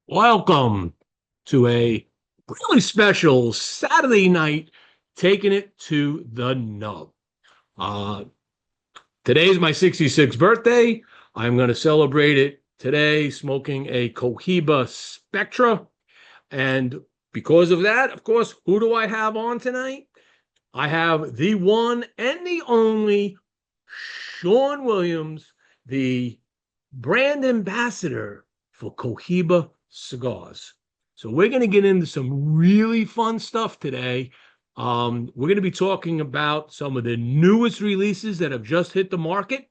Welcome to a really special Saturday night, taking it to the nub. Uh, Today is my 66th birthday. I'm going to celebrate it today smoking a Cohiba Spectre. And because of that, of course, who do I have on tonight? I have the one and the only Sean Williams, the brand ambassador for Cohiba Cigars. So we're going to get into some really fun stuff today. We're going to be talking about some of the newest releases that have just hit the market,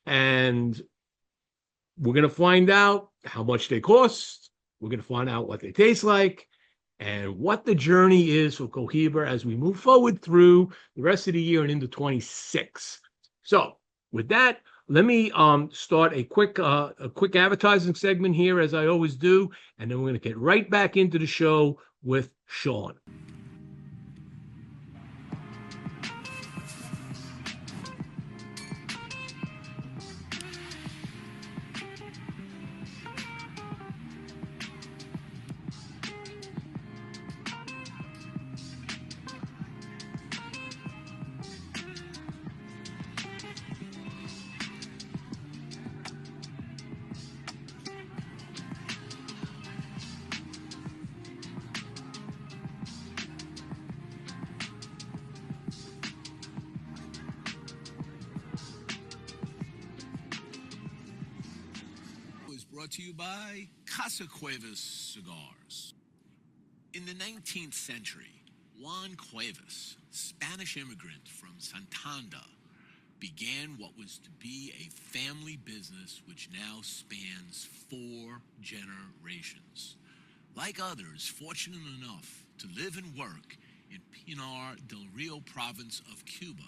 and we're going to find out how much they cost. We're going to find out what they taste like and what the journey is for Cohiba as we move forward through the rest of the year and into 26. So with that, let me start a quick advertising segment here, as I always do, and then we're going to get right back into the show with Sean. Brought to you by Cuevas Cigars. In the 19th century, Juan Cuevas, Spanish immigrant from Santander, began what was to be a family business which now spans 4 generations. Like others fortunate enough to live and work in Pinar del Rio province of Cuba,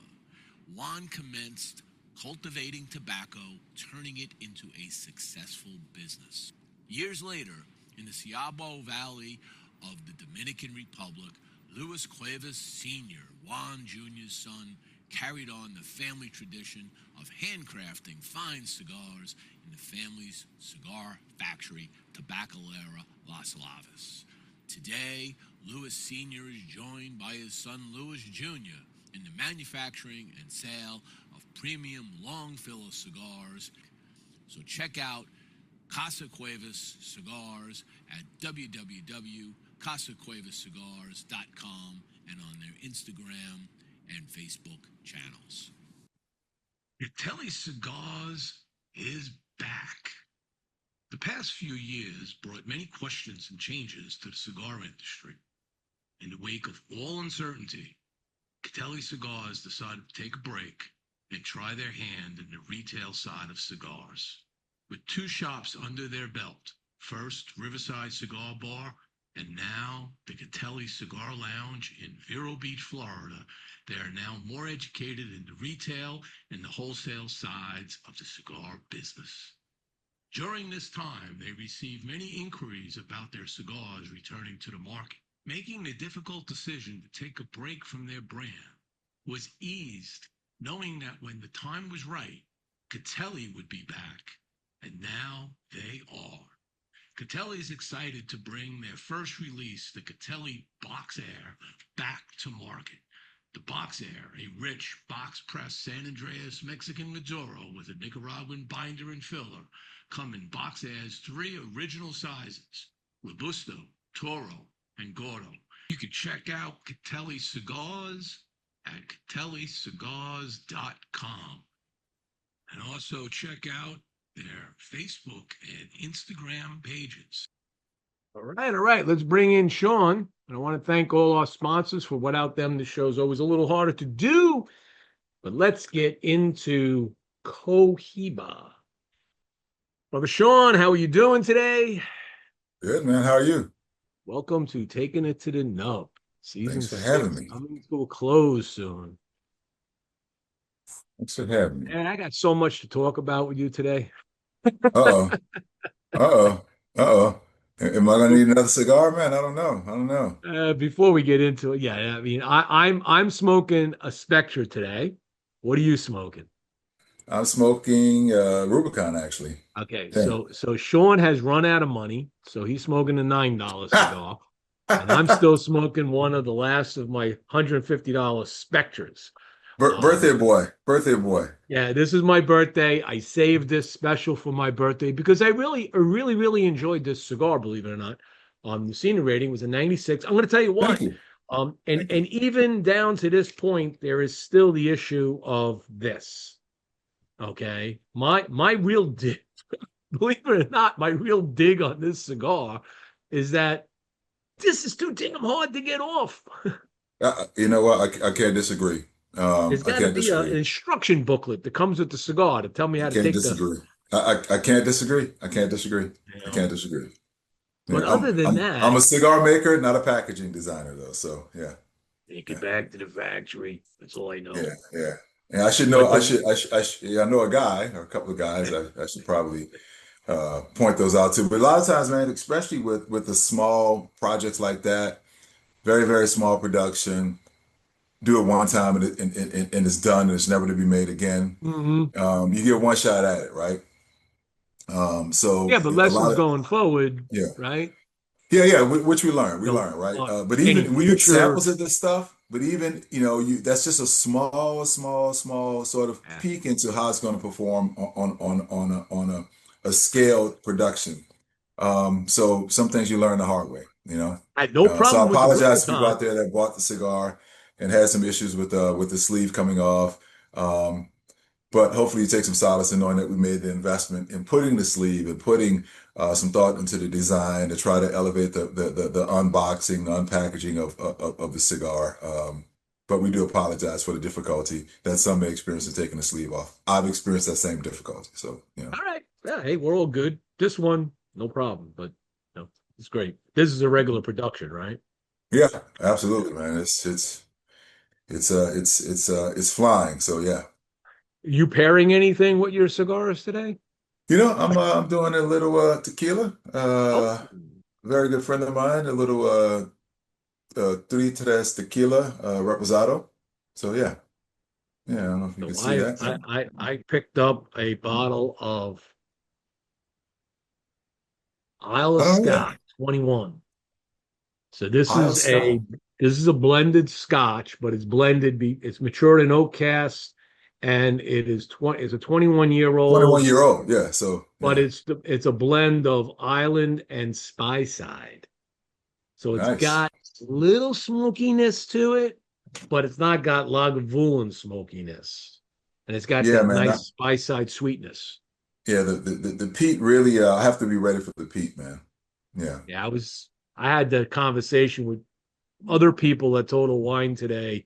Juan commenced cultivating tobacco, turning it into a successful business. Years later, in the Ciabo Valley of the Dominican Republic, Luis Cuevas Sr., Juan Jr.'s son, carried on the family tradition of handcrafting fine cigars in the family's cigar factory, Tabacalera Las Lavas. Today, Luis Sr. is joined by his son Luis Jr. in the manufacturing and sale of premium long filler cigars. So check out Casa Cuevas Cigars at www.casacuevascigars.com and on their Instagram and Facebook channels. Catelli Cigars is back. The past few years brought many questions and changes to the cigar industry. In the wake of all uncertainty, Catelli Cigars decided to take a break and try their hand in the retail side of cigars. With 2 shops under their belt, first Riverside Cigar Bar and now the Catelli Cigar Lounge in Vero Beach, Florida, they are now more educated in the retail and the wholesale sides of the cigar business. During this time, they received many inquiries about their cigars returning to the market. Making the difficult decision to take a break from their brand was eased, knowing that when the time was right, Catelli would be back, and now they are. Catelli is excited to bring their first release, the Catelli Box Air, back to market. The Box Air, a rich box-pressed San Andreas Mexican Maduro with a Nicaraguan binder and filler, come in Box Air's 3 original sizes, Robusto, Toro, and Gordo. You can check out Catelli Cigars at catellicigars.com. And also check out their Facebook and Instagram pages. All right. Let's bring in Sean. And I want to thank all our sponsors for without them, the show's always a little harder to do. But let's get into Cohiba. Brother Sean, how are you doing today? Good, man. How are you? Welcome to Taking It to the Nub. Season Thanks for 6 having me. coming to a close soon. Thanks for having me. And I got so much to talk about with you today. Uh-oh. Uh-oh. Uh-oh. Am I gonna need another cigar, man? I don't know. Before we get into it, yeah, I mean, I'm smoking a Spectre today. What are you smoking? I'm smoking Rubicon, actually. Okay, Damn. so Sean has run out of money, so he's smoking a $9 cigar, and I'm still smoking one of the last of my $150 Spectres. Birthday boy, birthday boy. Yeah, this is my birthday. I saved this special for my birthday because I really enjoyed this cigar, believe it or not. The senior rating was a 96. I'm going to tell you Thank what. you. And Thank you. even down to this point, there is still the issue of this. Okay, my real dig, believe it or not, my real dig on this cigar is that this is too damn hard to get off. You know what? I can't disagree. There's I got to can't be an disagree. instruction booklet that comes with the cigar to tell me I how to can't take the. disagree. I can't disagree. I can't disagree. You I know. can't disagree. But Yeah, other than I'm that, a cigar maker, not a packaging designer though. So yeah, take it yeah, back to the factory. That's all I yeah, know. yeah. And I should know. But the Yeah, I know a guy or a couple of guys. I should probably point those out too. But a lot of times, man, especially with the small projects like that, very very small production. Do it one time and it's done and it's never to be made again. Mhm. You get one shot at it, right? So Yeah, but a lessons lot of going forward, yeah. right? Yeah, which we So learn, right? uh, But any even we get future, samples of this stuff, but even, that's just a small sort of yeah, peek into how it's going to perform a scaled production. So some things you learn the hard way, you know. I had no So I problem with the apologize to people out Rubicon. there that bought the cigar and had some issues with the sleeve coming off. Um, but hopefully you take some solace in knowing that we made the investment in putting the sleeve and putting some thought into the design to try to elevate the unboxing, the unpackaging of the cigar. But we do apologize for the difficulty that some may experience in taking the sleeve off. I've experienced that same difficulty. So, All right, yeah, hey, we're all good. This one, no problem, but it's great. This is a regular production, right? yeah, absolutely, man. It's flying. So yeah. You pairing anything with your cigars today? I'm doing a little tequila. Oh, Very good friend of mine, a little Three Tres Tequila Reposado. So yeah, yeah. I don't know if you can so see that. I picked up a bottle of Isle of Oh yeah, Scotch 21. So this Isle is a Scott, this is a blended Scotch, but it's blended. It's matured in oak cask, and it's a 21-year 21 old, year old. Yeah. So but yeah, it's a blend of Island and Speyside. So it's nice. got little smokiness to it, but it's not got Lagavulin smokiness, and it's got Yeah, that man. nice Speyside sweetness. Yeah, the peat really. I have to be ready for the peat, man. Yeah. Yeah, I had the conversation with other people at Total Wine today.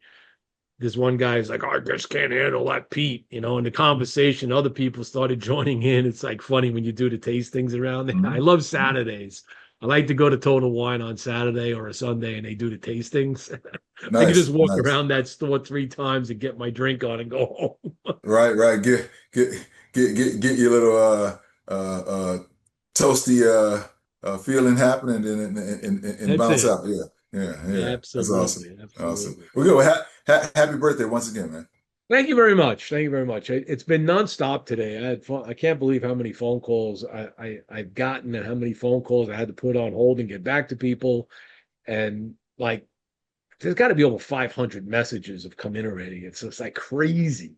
This one guy is like, oh, I just can't handle that peat, and the conversation, other people started joining in. It's like funny when you do the tastings around there. I Mhm. love Mhm. Saturdays. I like to go to Total Wine on Saturday or a Sunday and they do the tastings. I can just Nice, walk nice. around that store 3 times and get my drink on and go home. Right, right. Get your little toasty feeling happening and That's bounce it. out. Yeah, yeah, yeah. That's awesome. Absolutely. Awesome. Absolutely. Well, good. Well, happy birthday once again, man. Thank you very much. Thank you very much. It's been nonstop today. I had fun. I can't believe how many phone calls I've gotten and how many phone calls I had to put on hold and get back to people. And like, there's got to be over 500 messages have come in already. It's just like crazy.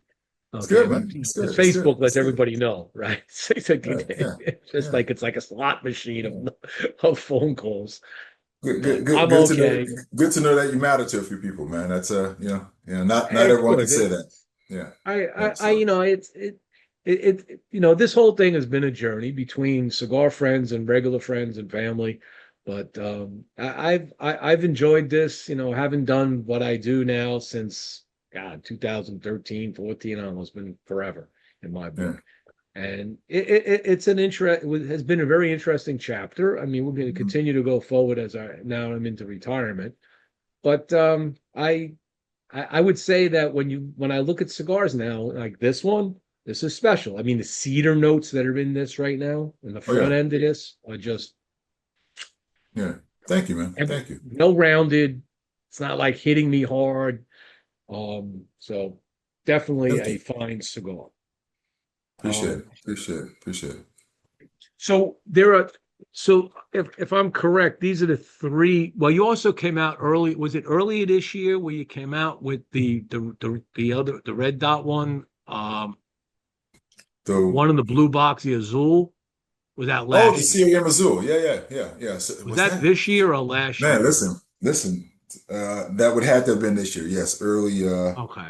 It's Okay, good, but man. It's because good. It's good. Facebook It's lets good. everybody know, right? Right. Yeah. It's just Yeah. like it's like a slot machine Yeah. of phone calls. Good, But good, good, I'm good to know. okay. Good to know that you matter to a few people, man. That's not It's everyone can good. say that. Yeah. Yeah. So This whole thing has been a journey between cigar friends and regular friends and family. But I've enjoyed this, having done what I do now since God 2013, 14, almost been forever in my yeah. book. And it has been a very interesting chapter. I mean, we're going to Mhm. continue to go forward as now I'm into retirement. But I would say that when I look at cigars now, like this one, this is special. I mean, the cedar notes that are in this right now, in the Oh front yeah. end of this, are just Yeah. Thank you, man. Thank you. well rounded. It's not like hitting me hard. So definitely Thank a you. fine cigar. Appreciate Um, it. Appreciate it. Appreciate it. So there are. So if I'm correct, these are the three. Well, you also came out early. Was it earlier this year where you came out with the red dot one? The One in the blue box, the Azul. Was that Oh, the last year? CAM Azul. Yeah. So, Was was that that? this year or last Man, year? listen. That would have to have been this year. Yes, Okay.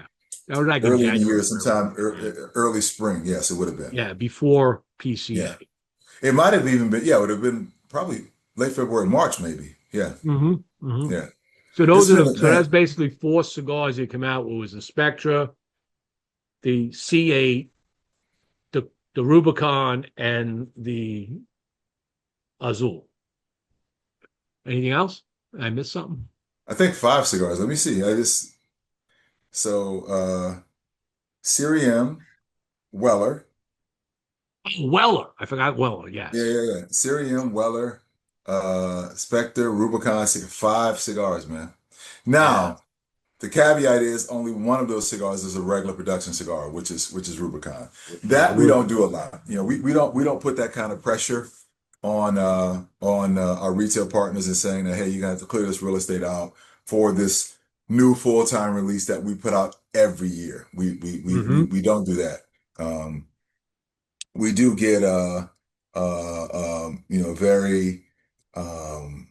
That was like in early in the year, January, sometime February. early spring. Yes, it would have been. Yeah, before Yeah, PCA. it might have even been. Yeah, it would have been probably late February, March, maybe. Yeah, Hmm. Hmm. yeah. So It's those are been the a so that's man. basically four cigars that come out. It was the Spectre, the C8, the Rubicon, and the Azul. Anything else? I missed something. I think five cigars. Let me see. I just so Siriem, Weller. Oh, Weller. I forgot Weller. Yeah, Yes. yeah, yeah. Siriem, Weller, Spectre, Rubicon, five cigars, man. Yeah. Now, the caveat is only one of those cigars is a regular production cigar, which is Rubicon. Yeah, the That we don't do a Rubicon. lot. We don't put that kind of pressure on our retail partners and saying that, hey, you're gonna have to clear this real estate out for this new full-time release that we put out every year. We don't do that. Um, we do get very um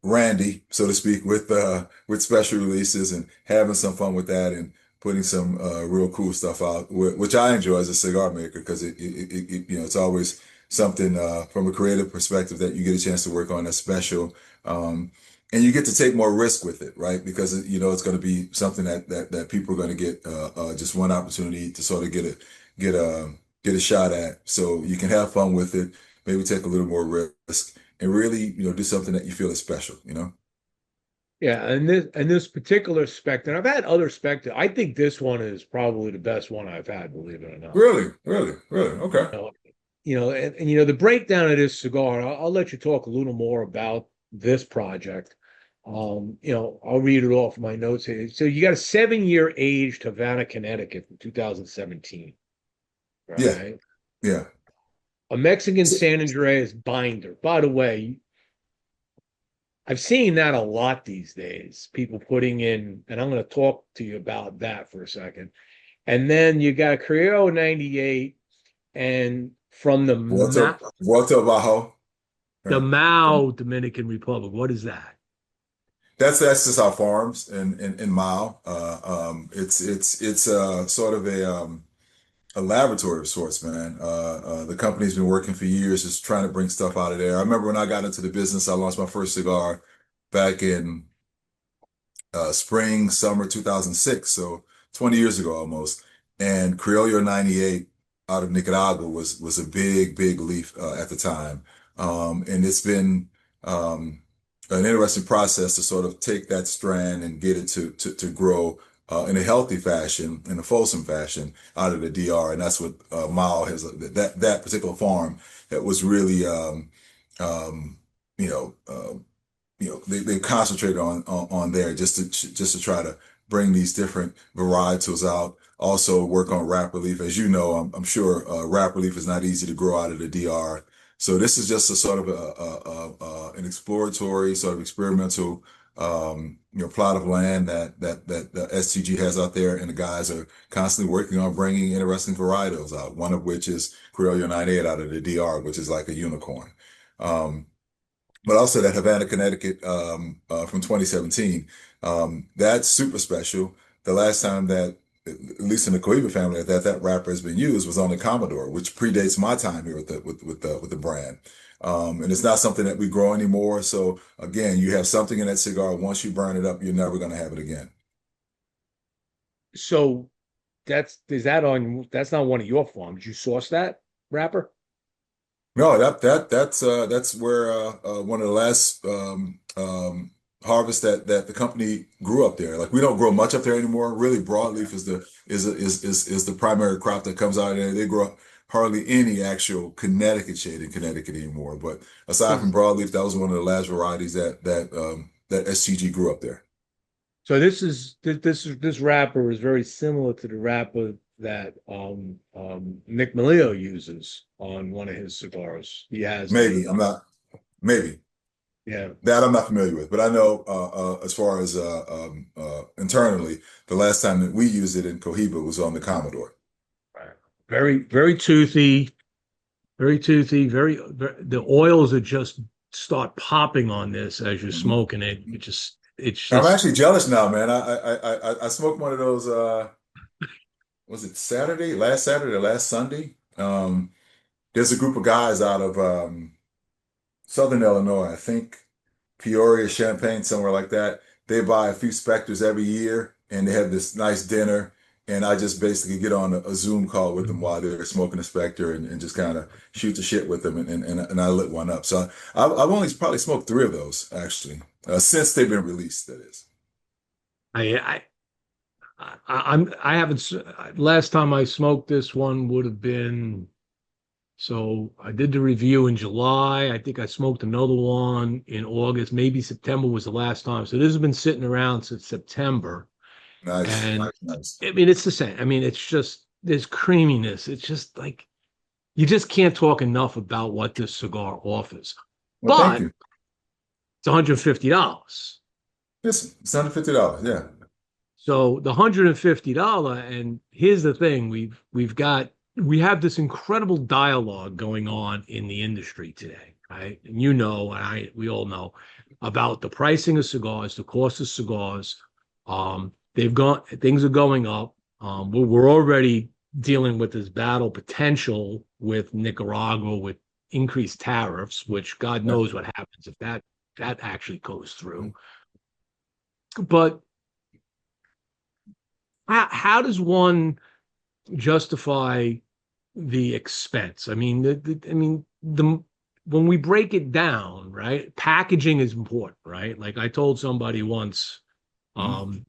randy, so to speak, with special releases and having some fun with that and putting some real cool stuff out, which I enjoy as a cigar maker because it's always something from a creative perspective that you get a chance to work on that's special. And you get to take more risk with it, right? Because it's going to be something that people are going to get just one opportunity to sort of get a get a shot at. So you can have fun with it, maybe take a little more risk and really, do something that you feel is special. Yeah, and this particular Spectre, and I've had other Spectre. I think this one is probably the best one I've had, believe it or not. Really, really, really. Okay. You know, the breakdown of this cigar, I'll let you talk a little more about this project. I'll read it off my notes here. So you got a 7-year aged Havana, Connecticut from 2017, Yeah, right? yeah. A Mexican So- San Andreas binder. By the way, I've seen that a lot these days. People putting in, and I'm going to talk to you about that for a second. And then you got a Criollo 98, and from Vuelta Bajo. the Right. Mao Dominican Republic. What is that? That's just our farms in Mile. It's sort of a laboratory of sorts, man. The company's been working for years just trying to bring stuff out of there. I remember when I got into the business, I launched my first cigar back in spring, summer 2006, so 20 years ago almost. And Criollo 98 out of Nicaragua was a big, big leaf at the time. And it's been an interesting process to sort of take that strand and get it to grow in a healthy fashion, in a fulsome fashion out of the DR. And that's what Mao has, that particular farm that was really, um, you know, uh, they concentrated on there just to try to bring these different varietals out. Also work on wrap relief. As you know, I'm sure wrap relief is not easy to grow out of the DR. So this is just a sort of an exploratory, sort of experimental, plot of land that the STG has out there, and the guys are constantly working on bringing interesting varietals out. One of which is Criollo 98 out of the DR, which is like a unicorn. Um, but also that Havana, Connecticut, from 2017. That's super special. The last time that, at least in the Cohiba family, that wrapper has been used was on the Commodore, which predates my time here with the brand. And it's not something that we grow anymore. So again, you have something in that cigar. Once you burn it up, you're never going to have it again. So that's not one of your farms. You source that wrapper? No, that's where one of the last harvests that the company grew up there. Like we don't grow much up there anymore. Really, broadleaf is the primary crop that comes out of there. They grow hardly any actual Connecticut shade in Connecticut anymore. But aside from broadleaf, that was one of the last varieties that STG grew up there. So this wrapper is very similar to the wrapper that Nick Maleo uses on one of his cigars. He has Maybe the I'm not. Maybe yeah. that I'm not familiar with, but I know as far as internally, the last time that we used it in Cohiba was on the Commodore. Right. Very, very toothy, very toothy, the oils that just start popping on this as you're Mhm. smoking it. It's I'm just actually jealous now, man. I smoked one of those. Was it Saturday? Last Saturday or last Sunday? There's a group of guys out of Southern Illinois. I think Peoria, Champaign, somewhere like that. They buy a few Spectres every year, and they have this nice dinner. And I just basically get on a Zoom call with them while they're smoking a Spectre and just kind of shoot the shit with them, and I lit one up. So I've only probably smoked three of those actually since they've been released. That is. I I haven't last time I smoked this one would have been so I did the review in July. I think I smoked another one in August. Maybe September was the last time. So this has been sitting around since September. Nice, And nice. I mean, it's the same. I mean, it's just there's creaminess. It's just like you just can't talk enough about what this cigar offers. Well, thank But you. it's $150. Listen, it's $150. Yeah. So the $150, and here's the thing: we have this incredible dialogue going on in the industry today, right? And you know, we all know about the pricing of cigars, the cost of cigars. Things are going up. We're already dealing with this battle potential with Nicaragua with increased tariffs, which God Yeah. knows what happens if that actually goes through. But how does one justify the expense? I mean, the when we break it down, right? Packaging is important, right? Like I told somebody once, Mhm.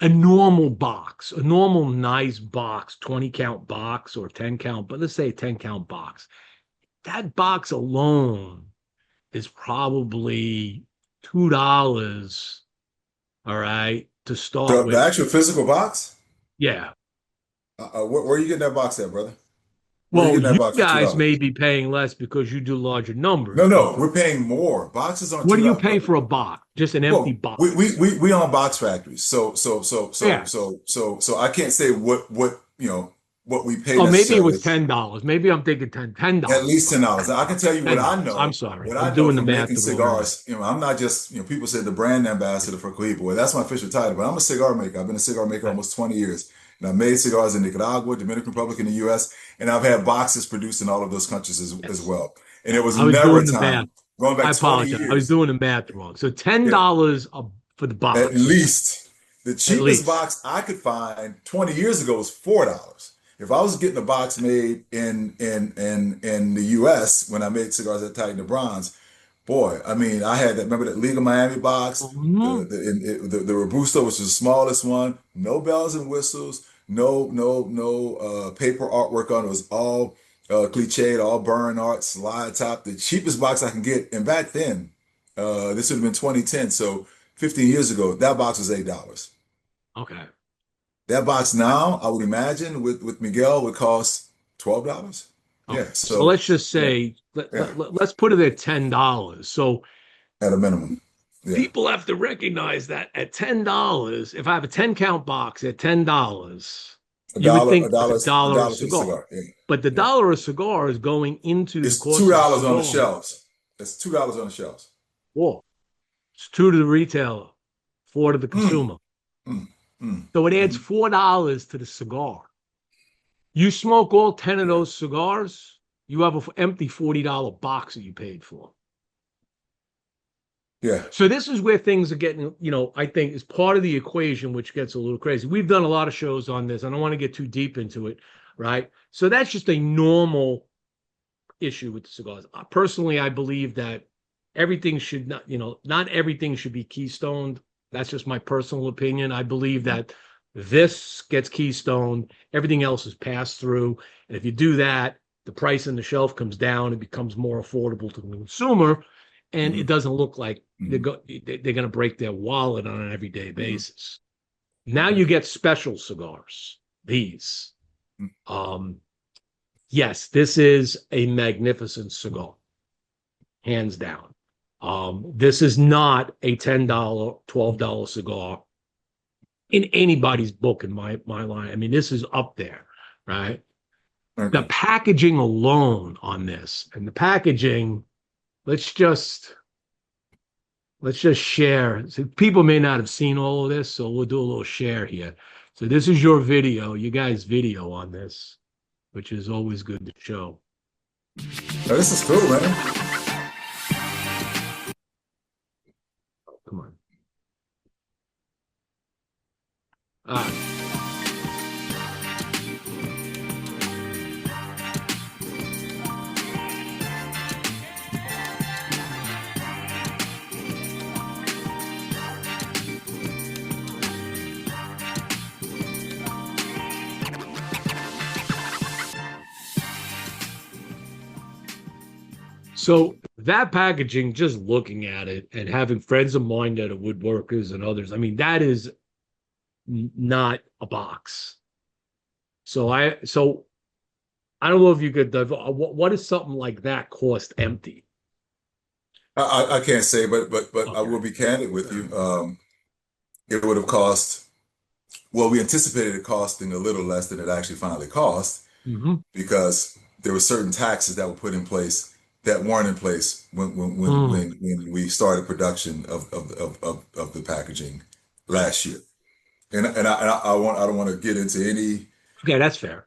a normal box, a normal nice box, 20 count box or 10 count, but let's say a 10 count box. That box alone is probably $2, all right, to start The with. actual physical box? Yeah. Where are you getting that box at, brother? Where are you Well, getting that you box for guys $2? may be paying less because you do larger No, numbers, but no, we're paying more. Boxes aren't what do you $2, pay brother. for a box? Just an empty Well, box. we own box factories, Yeah. so I can't say what what we pay Oh, maybe it was necessarily. $10. Maybe I'm thinking At $10. least $10. I can tell you what I $10. I'm know. sorry. What I'm I know doing the from math making the wrong way. cigars, I'm not just, people say the brand ambassador for Cohiba. Well, that's my official title, but I'm a cigar maker. I've been a cigar maker Right. almost 20 years. And I've made cigars in Nicaragua, Dominican Republic, and the US. And I've had boxes produced in all of those countries as Yes. well. And Yeah. there was I was never doing a the math. time, going I back 20 apologize. I was years, doing the math wrong. So yeah, $10 for the at box, least the at cheapest least. box I could find 20 years ago was $4. If I was getting a box made in the US when I made cigars at Titan the Bronze, boy, I mean, I had that. Remember that Legal Miami box, Mhm. the Robusto, which was the smallest one, no bells and whistles, no paper artwork on it. It was all cliched, all burn art, slide top, the cheapest box I can get. And back then, this would have been 2010, so 15 years ago, that box was $8. Okay. That box now, I would imagine, with Miguel would cost $12. Okay. Yeah, So so let's just yeah, say yeah, let's put it at $10. So at a minimum. Yeah. people have to recognize that at $10, if I have a 10 count box at $10, A you would dollar, think that's a a dollar a dollar for the cigar. cigar. Yeah, But the yeah. dollar a cigar is going into the It's two cost of the dollars on the cigar. shelves. It's $2 on the shelves. Whoa. It's two to the retailer, four to the Mm, consumer. mm, mm, So it adds mhm. $4 to the cigar. You smoke all 10 of Yeah, those cigars, you have an empty $40 box that you paid for. yeah. So this is where things are getting, I think is part of the equation, which gets a little crazy. We've done a lot of shows on this. I don't want to get too deep into it, right? So that's just a normal issue with the cigars. Personally, I believe that everything should not, not everything should be keystoned. That's just my personal opinion. I believe that this gets keystoned, everything else is passed through. And if you do that, the price on the shelf comes down, it becomes more affordable to the consumer, and it Mhm, doesn't look like mhm, they're going to break their wallet on an everyday mhm, basis. Now mhm. you get special cigars. these. Yes, this is a magnificent cigar, hands down. This is not a $10, $12 cigar in anybody's book in my line. I mean, this is up there, right? Okay. The packaging alone on this, and the packaging, let's just share. So people may not have seen all of this, so we'll do a little share here. So this is your video, you guys' video on this, which is always good to show. Oh, this is cool, man. Come on. All right. So that packaging, just looking at it and having friends of mine that are woodworkers and others, I mean, that is not a box. So I don't know if you could, what does something like that cost empty? I can't say, but Okay. I will be candid with you. It would have cost, well, we anticipated it costing a little less than it actually finally cost, because there were certain taxes that were put in place that weren't in place when we started production of the packaging last year. And I don't want to get into any. Okay, that's fair.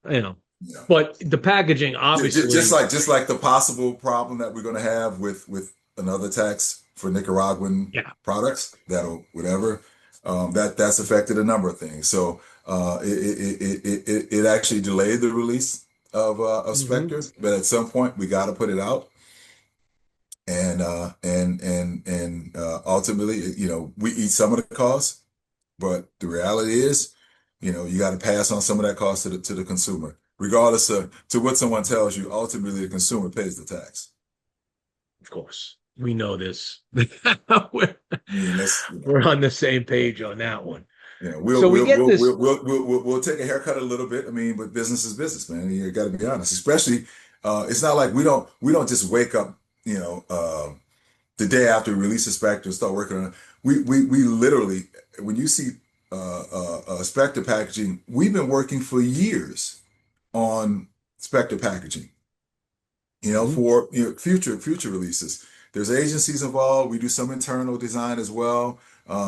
You know, Yeah. but the packaging obviously Just like the possible problem that we're going to have with another tax for Nicaraguan products, that'll whatever, that's affected a number of things. So it actually delayed the release of Spectre, but at some point we got to put it out. And ultimately, you know, we eat some of the costs, but the reality is, you know, you got to pass on some of that cost to the consumer, regardless of to what someone tells you. Ultimately, the consumer pays the tax. Of course, we know this. We're We're on the same page on that one. Yeah, we'll take a haircut a little bit. I mean, but business is business, man. You got to be honest. Especially, it's not like we don't just wake up, you know, the day after we release a Spectre and start working on it. We literally, when you see Spectre packaging, we've been working for years on Spectre packaging. You know, for future releases. There's agencies involved. We do some internal design as well.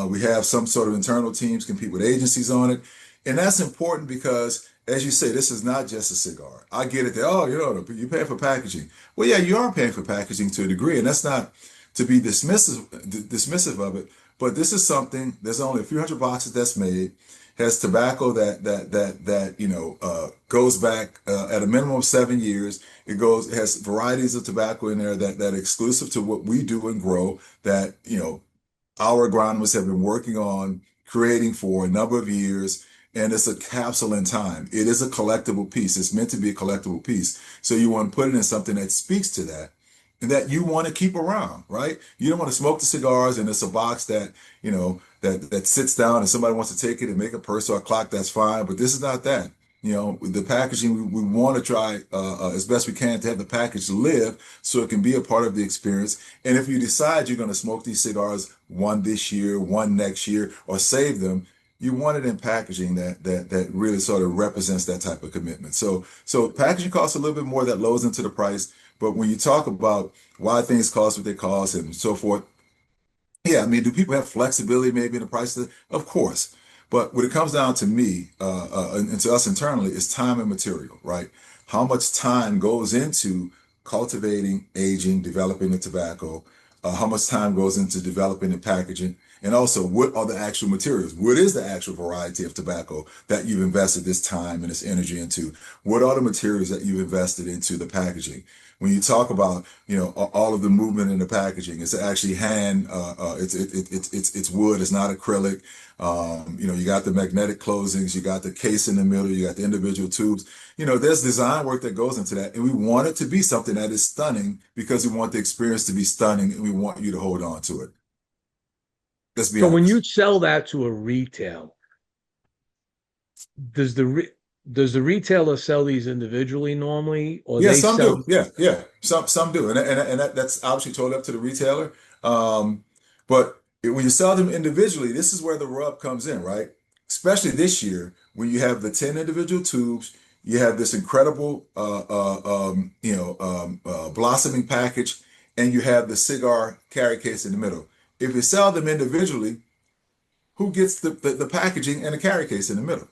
We have some sort of internal teams compete with agencies on it. And that's important because, as you say, this is not just a cigar. I get it that, oh, you know, you're paying for packaging. Well, yeah, you are paying for packaging to a degree, and that's not to be dismissive of it. But this is something, there's only a few hundred boxes that's made, has tobacco that you know goes back at a minimum of 7 years. It has varieties of tobacco in there that exclusive to what we do and grow, that, you know, our agronomists have been working on creating for a number of years. And it's a capsule in time. It is a collectible piece. It's meant to be a collectible piece. So you want to put it in something that speaks to that and that you want to keep around, right? You don't want to smoke the cigars and it's a box that, you know, that sits down and somebody wants to take it and make a purse or a clock, that's fine. But this is not that. You know, the packaging, we want to try as best we can to have the package live so it can be a part of the experience. And if you decide you're going to smoke these cigars, one this year, one next year, or save them, you want it in packaging that really sort of represents that type of commitment. So packaging costs a little bit more, that loads into the price. But when you talk about why things cost what they cost and so forth, yeah, I mean, do people have flexibility maybe in the price? Of course. But when it comes down to me and to us internally, it's time and material, right? How much time goes into cultivating, aging, developing the tobacco? How much time goes into developing the packaging? And also, what are the actual materials? What is the actual variety of tobacco that you've invested this time and this energy into? What are the materials that you've invested into the packaging? When you talk about, you know, all of the movement in the packaging, it's actually it's wood, it's not acrylic. You know, you got the magnetic closings, you got the case in the middle, you got the individual tubes. You know, there's design work that goes into that, and we want it to be something that is stunning because we want the experience to be stunning, and we want you to hold on to it. Let's be So honest. when you sell that to a retailer, Does the re does the retailer sell these individually normally, or Yeah, they some sell? do. Yeah, yeah, some do, and that's obviously totally up to the retailer. Um, but when you sell them individually, this is where the rub comes in, right? Especially this year when you have the 10 individual tubes, you have this incredible, blossoming package, and you have the cigar carry case in the middle. If you sell them individually, who gets the packaging and the carry case in the middle?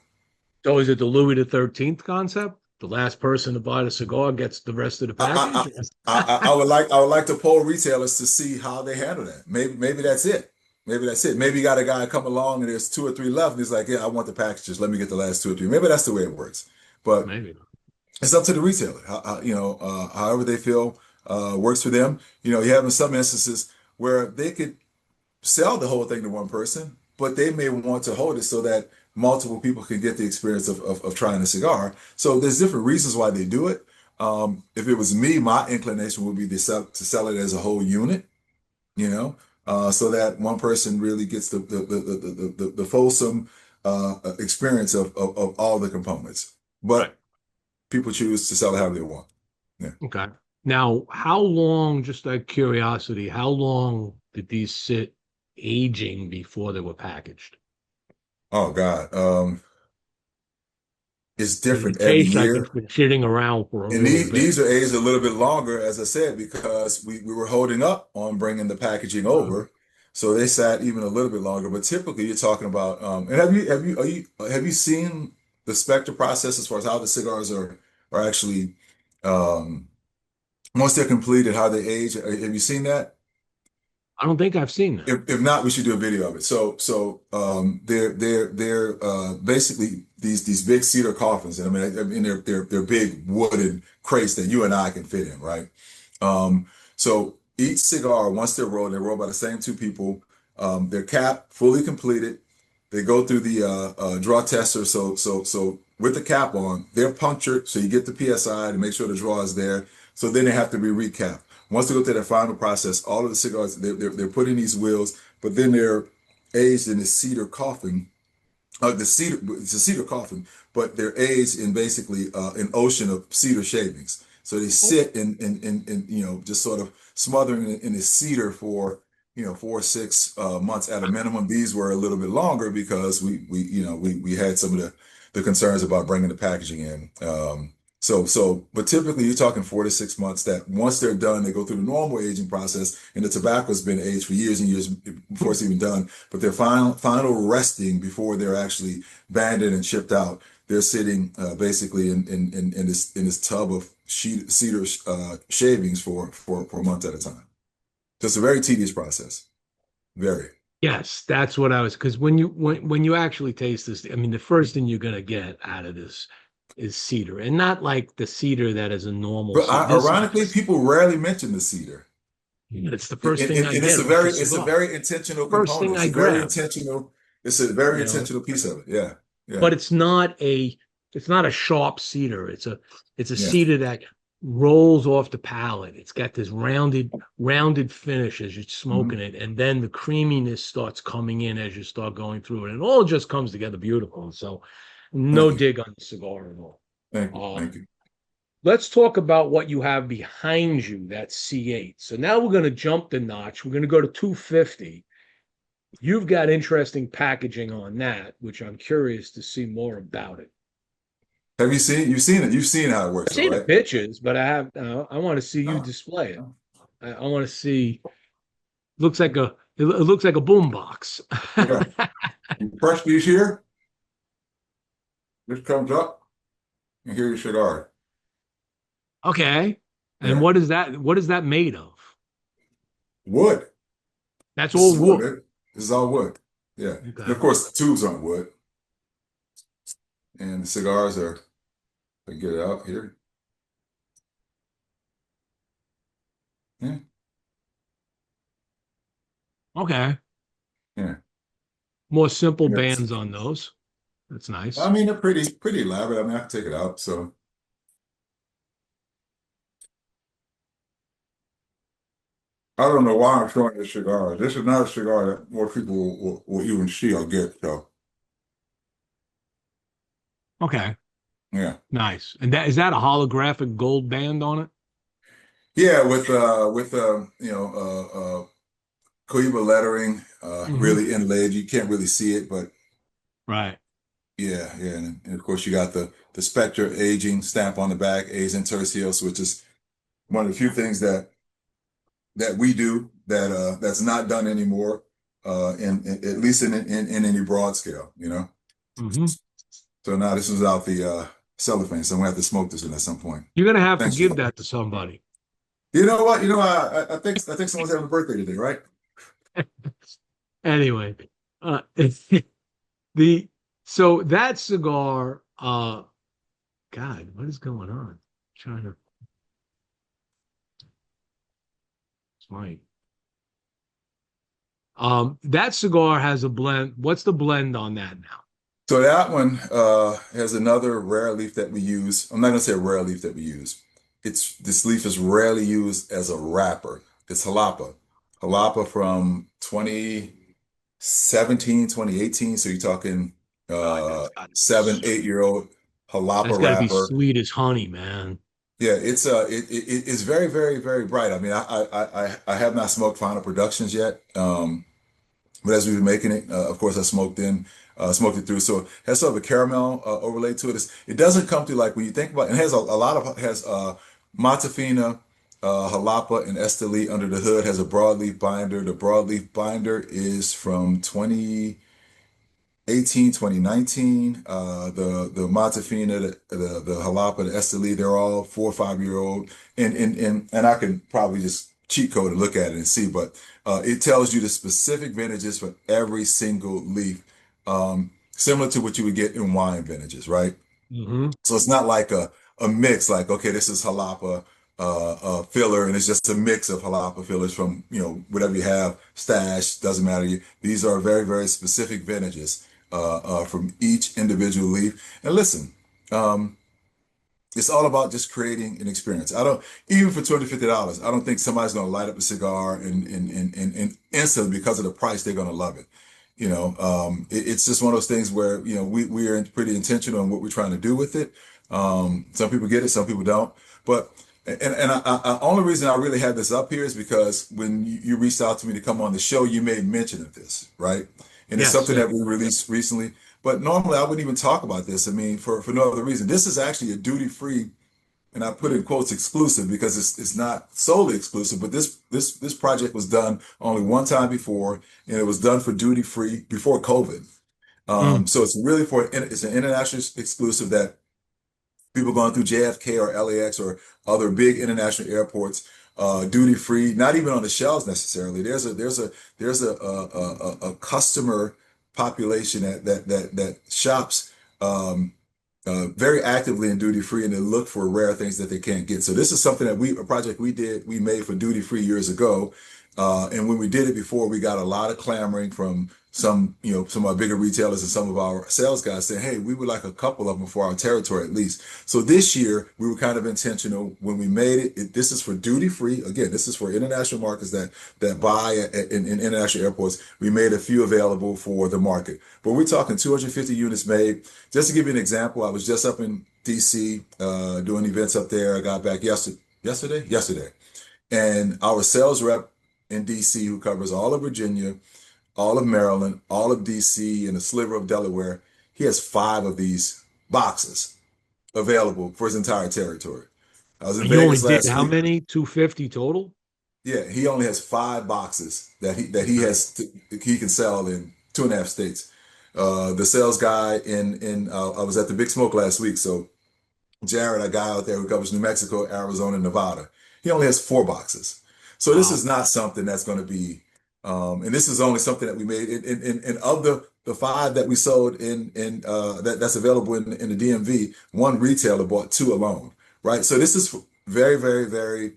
So is it the Louis the 13th concept? The last person to buy the cigar gets the rest of the package? I would like to poll retailers to see how they handle that. Maybe that's it. Maybe that's it. Maybe you got a guy come along and there's two or three left, and he's like, "Yeah, I want the packages. Let me get the last two or three." Maybe that's the way it works. But Maybe. it's up to the retailer. However they feel works for them. You have in some instances where they could sell the whole thing to one person, but they may want to hold it so that multiple people can get the experience of trying a cigar. So there's different reasons why they do it. If it was me, my inclination would be to sell it as a whole unit, you know, so that one person really gets the fulsome experience of all the components. Right. But people choose to sell it however they want. Yeah. Okay. Now, how long, just out of curiosity, how long did these sit aging before they were packaged? Oh God. It's Because different it every tastes like year. it's been sitting around for a And little bit. these are aged a little bit longer, as I said, because we were holding up on bringing the packaging Uh, over. So they sat even a little bit longer. But typically you're talking about and have you seen the Spectre process as far as how the cigars are actually um once they're completed, how they age? Have you seen that? I don't think I've seen that. If not, we should do a video of it. So they're basically these big cedar coffins, and I mean they're big wooden crates that you and I can fit in, right? So each cigar, once they're rolled by the same two people. They're capped, fully completed. They go through the draw tester. So with the cap on, they're punctured, so you get the PSI to make sure the draw is there. So then they have to be recapped. Once they go through their final process, all of the cigars they're put in these wheels, but then they're aged in this cedar coffin. It's a cedar coffin, but they're aged in basically an ocean of cedar shavings. So they sit in just sort of smothering in this cedar for 4 or 6 months at a minimum. These were a little bit longer because we had some of the concerns about bringing the packaging in. But typically you're talking 4 to 6 months that once they're done, they go through the normal aging process, and the tobacco's been aged for years and years before it's even done. But their final resting before they're actually banded and shipped out, they're sitting basically in this tub of cedar shavings for a month at a time. So it's a very tedious process. Very. Yes, that's what I was, because when you actually taste this, I mean, the first thing you're gonna get out of this is cedar, and not like the cedar that is a normal But cedar. This ironically, is people rarely mention the cedar. it's the And, first thing and, I and it's get a with very the it's a cigar. very intentional First component. thing I grab, It's a very you know, intentional piece of it. Yeah. Yeah. but it's not a sharp cedar. It's a Yeah. cedar that rolls off the palate. It's got this rounded finish as you're smoking Mhm. it, and then the creaminess starts coming in as you start going through it, and it all just comes together beautiful. So, no Thank you. dig on the cigar at all. Thank you. Thank Um, you. let's talk about what you have behind you. That's C8. So now we're going to jump the notch. We're going to go to 250. You've got interesting packaging on that, which I'm curious to see more about it. You've seen it. You've seen how it I've works, though, seen the right? pictures, but I want to see you Oh, display it. oh. I want to see. It looks like a boom box. Yeah. You press these here, this comes up, and here you cigar. Okay. And Yeah. what is that made of? Wood. That's This all is wood, wood. man. This is all wood. Yeah. And Okay. of course, the tubes aren't wood. And the cigars are, I get it out here. Yeah. Okay. Yeah. More simple Yeah. bands on those. That's I nice. mean, they're pretty elaborate. I mean, I can take it out. So I don't know why I'm showing this cigar. This is not a cigar that more people will even see or get. So Okay. Yeah. Nice. And that is that a holographic gold band on it? Yeah, with Cohiba lettering, Hmm. really inlaid. You can't really see it, but Right. yeah, yeah. And of course you got the Spectre aging stamp on the back, Aging Tercios, which is one of the few things that we do that's not done anymore, at least in any broad scale, you know. Hmm. So now this is out the cellophane, so I'm gonna have to smoke this one at some point. You're gonna have to Thanks, give Joe. that to somebody. You know what? I think someone's having a birthday today, right? Anyway, the so that cigar, God, what is going on? Trying to explain. That cigar has a blend. What's the blend on that now? So that one has another rare leaf that we use. I'm not gonna say a rare leaf that we use. This leaf is rarely used as a wrapper. It's Jalapa. Jalapa from 2017, 2018. So you're talking God, that's got to be 7, 8 year old that's Jalapa got to be wrapper. sweet as honey, man. Yeah, it's very, very, very bright. I mean, I have not smoked final productions yet. But as we were making it, of course, I smoked it through. So it has sort of a caramel overlay to it. It doesn't come through like when you think about it. It has a lot of has Matafina, Jalapa, and Esteli under the hood. Has a broadleaf binder. The broadleaf binder is from 2018, 2019. The Matafina, the Jalapa, the Esteli, they're all 4 or 5 year old. And I can probably just cheat code and look at it and see, but it tells you the specific vintages for every single leaf, similar to what you would get in wine vintages, right? Hmm. So it's not like a mix, like, okay, this is Jalapa filler, and it's just a mix of Jalapa fillers from, whatever you have, stash, doesn't matter. These are very, very specific vintages from each individual leaf. And listen, um, it's all about just creating an experience. I don't even for $250, I don't think somebody's gonna light up a cigar and instantly because of the price, they're gonna love it. It's just one of those things where, we are pretty intentional on what we're trying to do with it. Some people get it, some people don't. But only reason I really had this up here is because when you reached out to me to come on the show, you made mention of this, right? And it's Yes, something yes. that we released recently. But normally I wouldn't even talk about this. I mean, for no other reason. This is actually a duty free, and I put in quotes exclusive because it's not solely exclusive, but this project was done only one time before, and it was done for duty free before COVID. Mm. So it's an international exclusive that people going through JFK or LAX or other big international airports, duty free, not even on the shelves necessarily. There's a customer population that shops very actively in duty free, and they look for rare things that they can't get. So this is something a project we made for duty free years ago. And when we did it before, we got a lot of clamoring from some of our bigger retailers and some of our sales guys saying, hey, we would like a couple of them for our territory at least. So this year we were kind of intentional when we made this is for duty free. Again, this is for international markets that buy in international airports. We made a few available for the market, but we're talking 250 units made. Just to give you an example, I was just up in DC doing events up there. I got back yesterday, and our sales rep in DC, who covers all of Virginia, all of Maryland, all of DC, and a sliver of Delaware, he has 5 of these boxes available for his entire territory. I was in And you only Vegas did last how week. many? 250 total? Yeah, he only has 5 boxes that Okay. he can sell in 2.5 states. The sales guy I was at the Big Smoke last week, so Jared, a guy out there who covers New Mexico, Arizona, and Nevada. He only has 4 boxes. So this Wow. is not something that's going to be, and this is only something that we made. And of the 5 that we sold that's available in the DMV, one retailer bought 2 alone, right? So this is very, very, very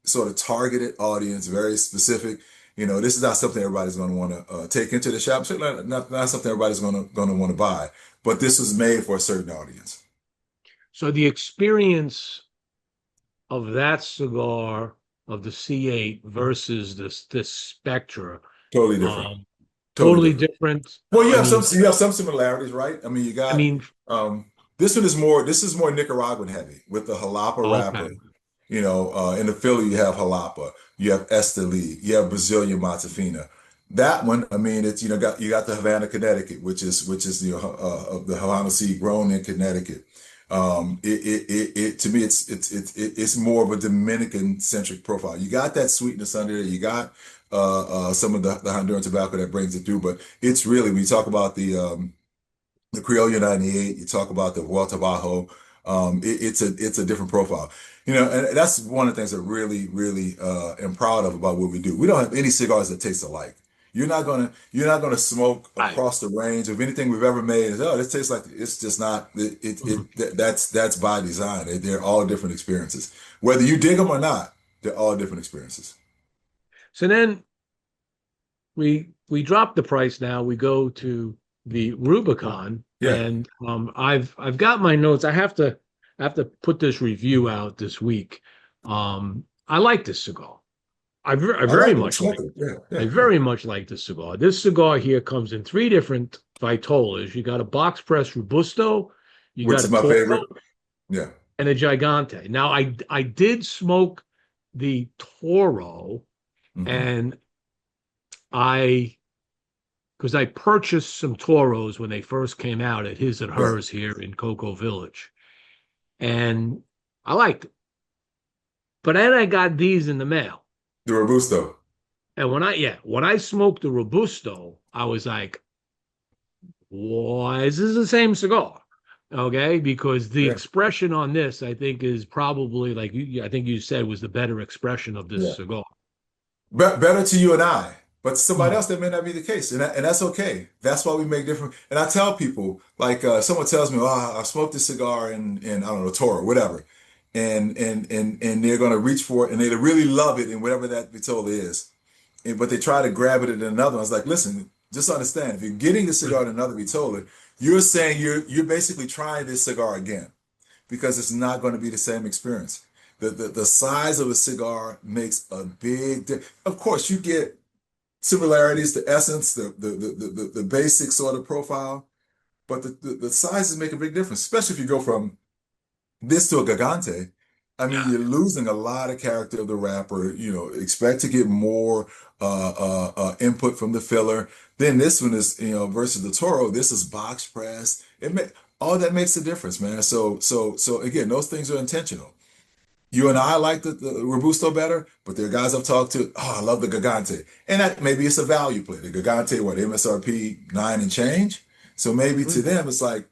sort of targeted audience, very specific. This is not something everybody's going to want to take into the shop. Certainly not something everybody's going to want to buy. But this was made for a certain audience. So the experience of that cigar of the C8 versus this Spectra, Totally different. um, Totally totally different. different. Well, I mean, you have some similarities, right? I mean, you I got mean, this is more Nicaraguan heavy with the jalapa wrapper. okay. In the Philly you have jalapa, you have Esteli, you have Brazilian Matafina. That one, I mean, it's you got the Havana, Connecticut, which is the Havana seed grown in Connecticut. To me, it's more of a Dominican centric profile. You got that sweetness under there. You got some of the Honduran tobacco that brings it through, but it's really when you talk about the Criollo 98, you talk about the Vuelta Bajo, it's a different profile. And that's one of the things that really am proud of about what we do. We don't have any cigars that taste alike. You're not gonna smoke Right. across the range of anything we've ever made. Oh, this tastes like it's just not. Mhm. That's by design. They're all different experiences. Whether you dig them or not, they're all different experiences. So then we drop the price now. We go to the Rubicon, Yeah. and I've got my notes. I have to put this review out this week. I like this cigar. I I very like it. much Smoke like. it. Yeah, I yeah, yeah. very much like this cigar. This cigar here comes in three different vitolas. You got a box press Robusto, you Which got is a my Toro, favorite. Yeah. and a Gigante. Now I did smoke the Toro, Hmm. and I because I purchased some Toros when they first came out at his and Yeah. hers here in Cocoa Village, and I liked it. But then I got these in the mail, The Robusto. and when I smoked the Robusto, I was like, "Why is this the same cigar?" Okay, because the Yeah. expression on this, I think, is probably like I think you said was the better expression of this Yeah. cigar. Better to you and I, but to somebody Mm. else that may not be the case, and that's okay. That's why we make different. And I tell people, like someone tells me, "Oh, I smoked this cigar in I don't know Toro, whatever," and they're gonna reach for it, and they really love it, and whatever that vitola is, but they try to grab it in another one. It's like, listen, just understand, if you're getting the cigar in another vitola, you're saying you're basically trying this cigar again because it's not going to be the same experience. The size of a cigar makes a big difference. Of course, you get similarities, the essence, the basic sort of profile, but the sizes make a big difference, especially if you go from this to a Gigante. I mean, Yeah. you're losing a lot of character of the wrapper. Expect to get more input from the filler. Then this one is, versus the Toro. This is box press. All that makes a difference, man. So again, those things are intentional. You and I like the Robusto better, but there are guys I've talked to. Oh, I love the Gigante, and that maybe it's a value play. The Gigante, what MSRP 9 and change. So maybe to Mhm. them, it's like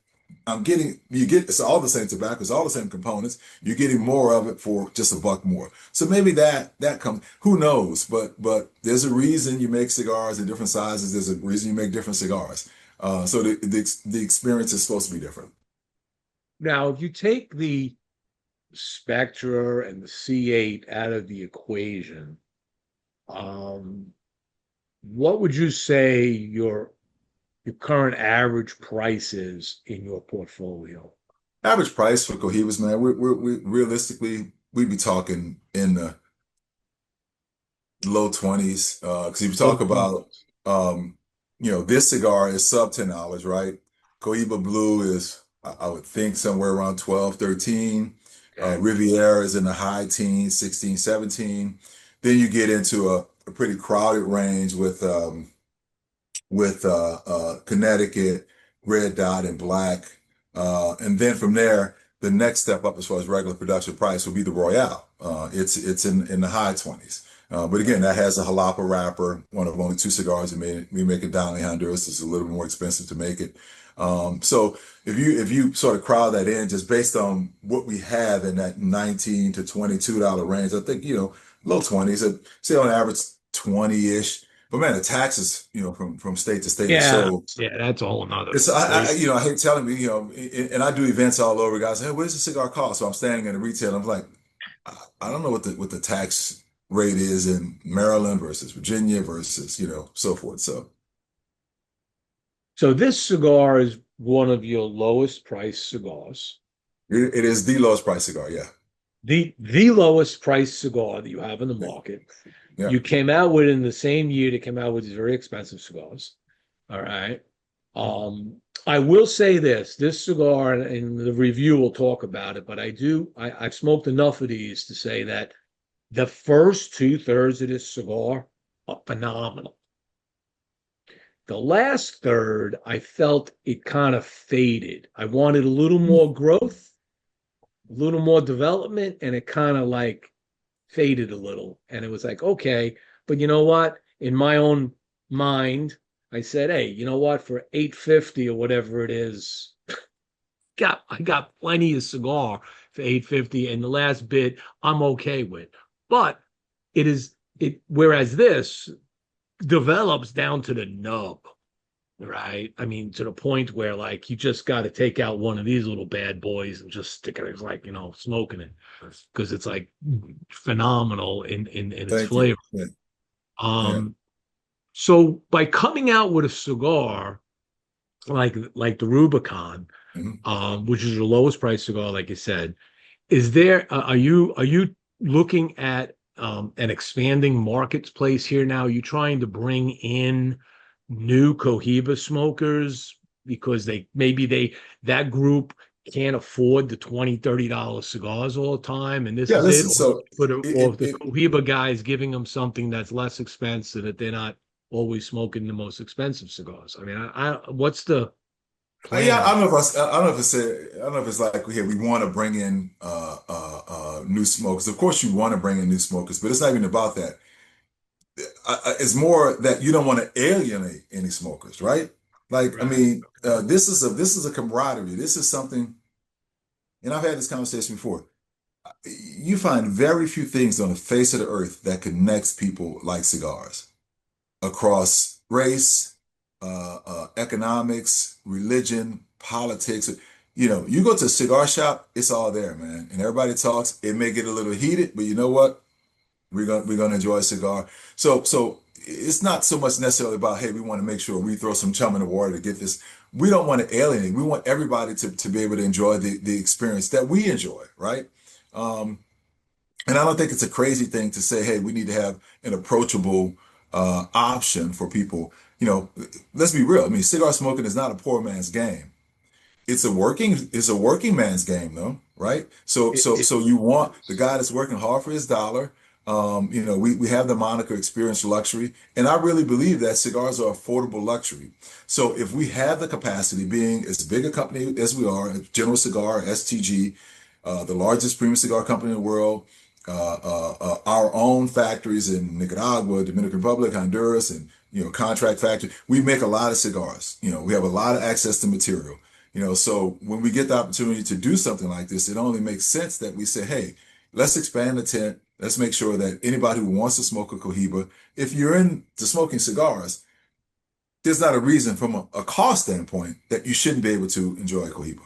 it's all the same tobacco, it's all the same components. You're getting more of it for just $1 more. So maybe that comes. Who knows? But there's a reason you make cigars in different sizes. There's a reason you make different cigars. So the experience is supposed to be different. Now, if you take the Spectre and the C8 out of the equation, um, what would you say your current average price is in your portfolio? Average price for Cohibas, man. We realistically we'd be talking in the low 20s. Because if you Low talk about, 20s. this cigar is sub $10, right? Cohiba Blue is, I would think, somewhere around 12, 13. Okay. Riviera is in the high teens, 16, 17. Then you get into a pretty crowded range with Connecticut, Red Dot, and Black. And then from there, the next step up as far as regular production price will be the Royale. It's in the high 20s. But again, that has a jalapa wrapper, one of only two cigars we make it down in Honduras. It's a little more expensive to make it. So if you sort of crowd that in just based on what we have in that $19 to $22 range, I think, low 20s, say on average 20-ish. But man, the taxes, from state to state are Yeah, so. yeah, that's all another It's crazy. I hate telling me, and I do events all over. Guys, hey, where's the cigar cost? So I'm standing in a retail. I'm like, I don't know what the tax rate is in Maryland versus Virginia versus so forth. So So this cigar is one of your lowest price cigars. it is the lowest price cigar. Yeah, The lowest price cigar that you have in the yeah, market. yeah. You came out with in the same year that came out with these very expensive cigars. All right. I will say this cigar, and the review will talk about it, but I've smoked enough of these to say that the first two-thirds of this cigar are phenomenal. The last third, I felt it kind of faded. I wanted a little more growth, a little more development, and it kind of like faded a little. And it was like, okay, but you know what? In my own mind, I said, hey, you know what? For 850 or whatever it is, I got plenty of cigar for 850, and the last bit I'm okay with. But whereas this develops down to the nub, right? I mean, to the point where like you just got to take out one of these little bad boys and just stick it. It's like, smoking it because it's like phenomenal in its Thank you. flavor. Yeah. Yeah. Um, so by coming out with a cigar like the Rubicon, Mhm. which is the lowest price cigar, like you said, is there are you looking at an expanding marketplace here now? Are you trying to bring in new Cohiba smokers because that group can't afford the $20-$30 cigars all the time, and this Yeah, is it? listen, so Or if the it Cohiba guy is giving them something that's less expensive, that they're not always smoking the most expensive cigars. I mean, what's the yeah, plan? I don't know if I don't know if it's like here we want to bring in new smokers. Of course, you want to bring in new smokers, but it's not even about that. It's more that you don't want to alienate any smokers, right? Like, I Right. mean, this is a camaraderie. This is something, and I've had this conversation before. You find very few things on the face of the earth that connects people like cigars across race, economics, religion, politics. You go to a cigar shop, it's all there, man, and everybody talks. It may get a little heated, but you know what? We're gonna enjoy a cigar. So it's not so much necessarily about, hey, we want to make sure we throw some chum in the water to get this. We don't want to alienate. We want everybody to be able to enjoy the experience that we enjoy, right? Um, and I don't think it's a crazy thing to say, hey, we need to have an approachable option for people. Let's be real. I mean, cigar smoking is not a poor man's game. It's a working man's game though, right? So so It so you want the guy that's working hard for his dollar. We have the moniker experience luxury, and I really believe that cigars are affordable luxury. So if we have the capacity, being as big a company as we are, General Cigar, STG, the largest premium cigar company in the world, our own factories in Nicaragua, Dominican Republic, Honduras, and contract factory, we make a lot of cigars. We have a lot of access to material. So when we get the opportunity to do something like this, it only makes sense that we say, hey, let's expand the tent. Let's make sure that anybody who wants to smoke a Cohiba, if you're into smoking cigars, there's not a reason from a cost standpoint that you shouldn't be able to enjoy a Cohiba.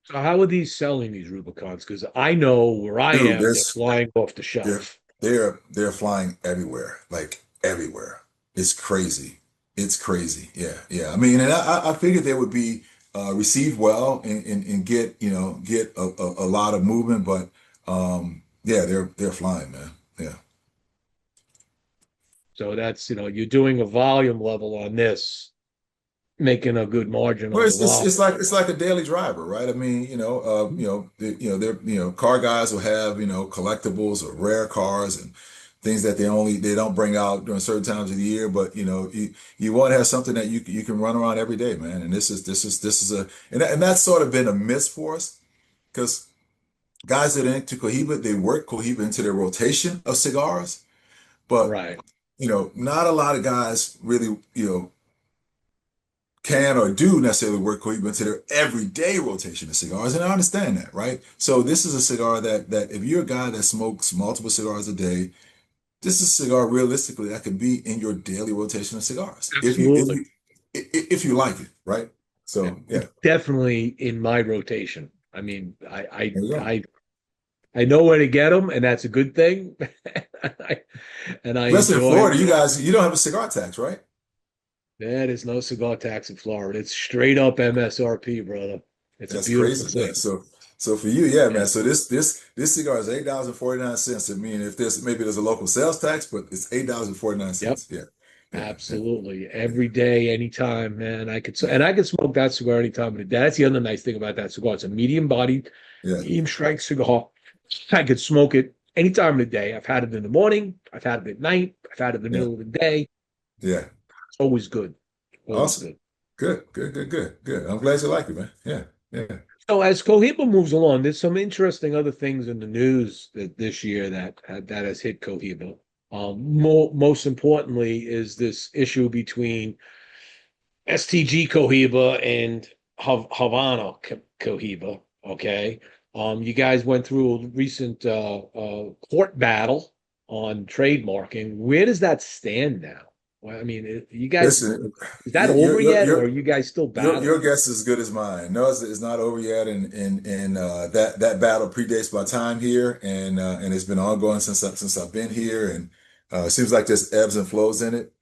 So how are these selling these Rubicons? Because I know where I Dude, am, they're flying off the they're shelf. they're flying everywhere, like everywhere. It's crazy. It's crazy. Yeah, yeah. I mean, and I figured they would be received well and get a lot of movement, but yeah, they're flying, man. Yeah. So that's, you're doing a volume level on this, making a good margin Well, on the it's volume. like a daily driver, right? I mean, they're car guys will have collectibles or rare cars and things that they don't bring out during certain times of the year. But you want to have something that you can run around every day, man. And this is and that's sort of been a miss for us because guys that are into Cohiba, they work Cohiba into their rotation of cigars, but Right. not a lot of guys really can or do necessarily work Cohiba into their everyday rotation of cigars, and I understand that, right? So this is a cigar that if you're a guy that smokes multiple cigars a day, this is a cigar realistically that could be in your daily rotation of cigars if you if Absolutely. you if you like it, right? Yeah. So yeah, It's definitely in my rotation. I mean, there you go. I know where to get them, and that's a good thing. And I Especially in enjoy Florida, you don't have a cigar tax, right? that. Is no cigar tax in Florida. It's straight up MSRP, brother. It's a That's beautiful crazy, man. thing. So for you, yeah, Yeah. man. So this cigar is $8.49. I mean, if there's maybe there's a local sales tax, but it's $8.49. Yep. Yeah. Absolutely. Every day, anytime, man. I could smoke that cigar any time of the day. That's the other nice thing about that cigar. It's a medium bodied, Yeah, medium strength cigar. I could smoke it any time of the day. I've had it in the morning, I've had it at night, I've had it in the yeah, middle of the day. yeah. It's always good. Always Awesome. good. Good. I'm glad you like it, man. Yeah, yeah. So as Cohiba moves along, there's some interesting other things in the news that this year that has hit Cohiba. Most importantly is this issue between STG Cohiba and Havana Cohiba. Okay. You guys went through a recent court battle on trademarking. Where does that stand now? Well, I mean, you guys, Listen, is that you- over yet, or are you're, you guys still your battling? guess is as good as mine. No, it's not over yet, and that battle predates my time here, and it's been ongoing since I've been here, and it seems like there's ebbs and flows in it.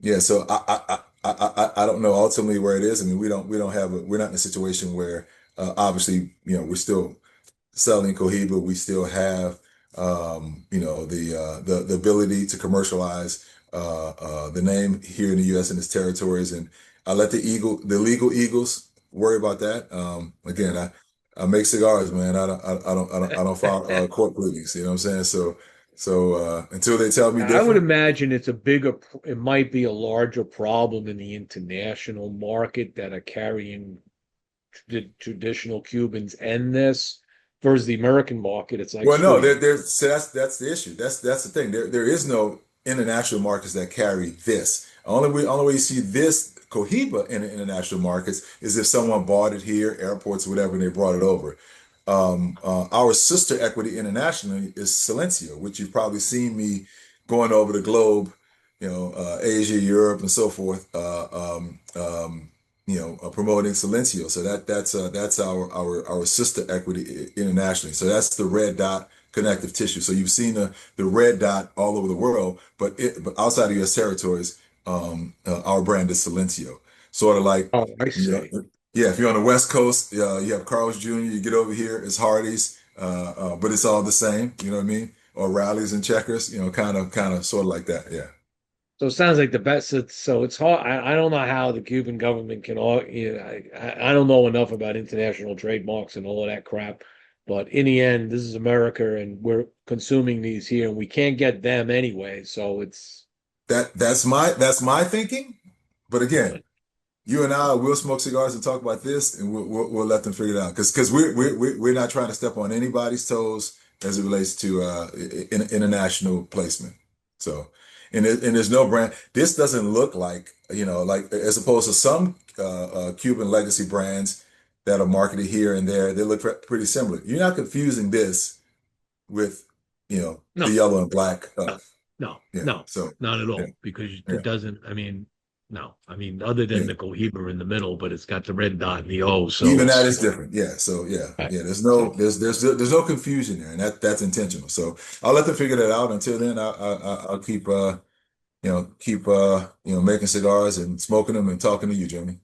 Yeah, so I don't know ultimately where it is. I mean, we're not in a situation where obviously we're still selling Cohiba, we still have the ability to commercialize the name here in the U.S. and its territories, and I let the legal eagles worry about that. Again, I make cigars, man. I don't file court pleadings. You know what I'm saying? So until they tell me I would different. imagine it might be a larger problem in the international market that are carrying traditional Cubans and this versus the American market. It's like, Well, no, screw you. there's so that's the issue. That's the thing. There is no international markets that carry this. Only way you see this Cohiba in the international markets is if someone bought it here, airports, whatever, and they brought it over. Our sister equity internationally is Silencio, which you've probably seen me going over the globe, Asia, Europe, and so forth. Promoting Silencio. So that's our sister equity internationally. So that's the red dot connective tissue. So you've seen the red dot all over the world, but outside of U.S. territories, our brand is Silencio. Sort of like, Oh, I you know, see. yeah, if you're on the West Coast, you have Carl's Jr. You get over here, it's Hardee's, but it's all the same. You know what I mean? Or Rallies and Checkers. Kind of, sort of like that. Yeah. So it sounds like the best. So it's hard. I don't know how the Cuban government can all. I don't know enough about international trademarks and all of that crap. But in the end, this is America, and we're consuming these here, and we can't get them anyway. So it's That's my thinking. But again, you and I will smoke cigars and talk about this, and we'll let them figure it out. Because we're not trying to step on anybody's toes as it relates to international placement. So, and there's no brand. This doesn't look like like as opposed to some Cuban legacy brands that are marketed here and there. They look pretty similar. You're not confusing this with the no, yellow and black. no, no, Yeah. no, So not at yeah, all. Because yeah, it doesn't. I mean, no. I mean, other than yeah. the Cohiba in the middle, but it's got the red dot and the O, so Even that it's is different. Yeah. So yeah, right. yeah. There's So no there's no confusion there, and that's intentional. So I'll let them figure that out. Until then, I'll keep making cigars and smoking them and talking to you, Jimmy.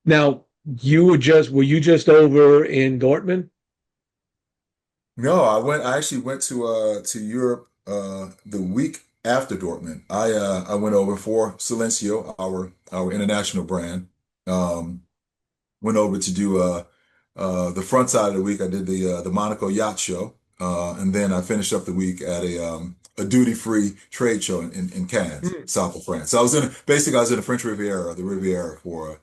now were you just over in Dortmund? No, I actually went to Europe the week after Dortmund. I went over for Silencio, our international brand. Um, Went over to do the front side of the week. I did the Monaco Yacht Show, and then I finished up the week at a duty-free trade show in Cannes, Hmm. south of France. So I was in the French Riviera, the Riviera for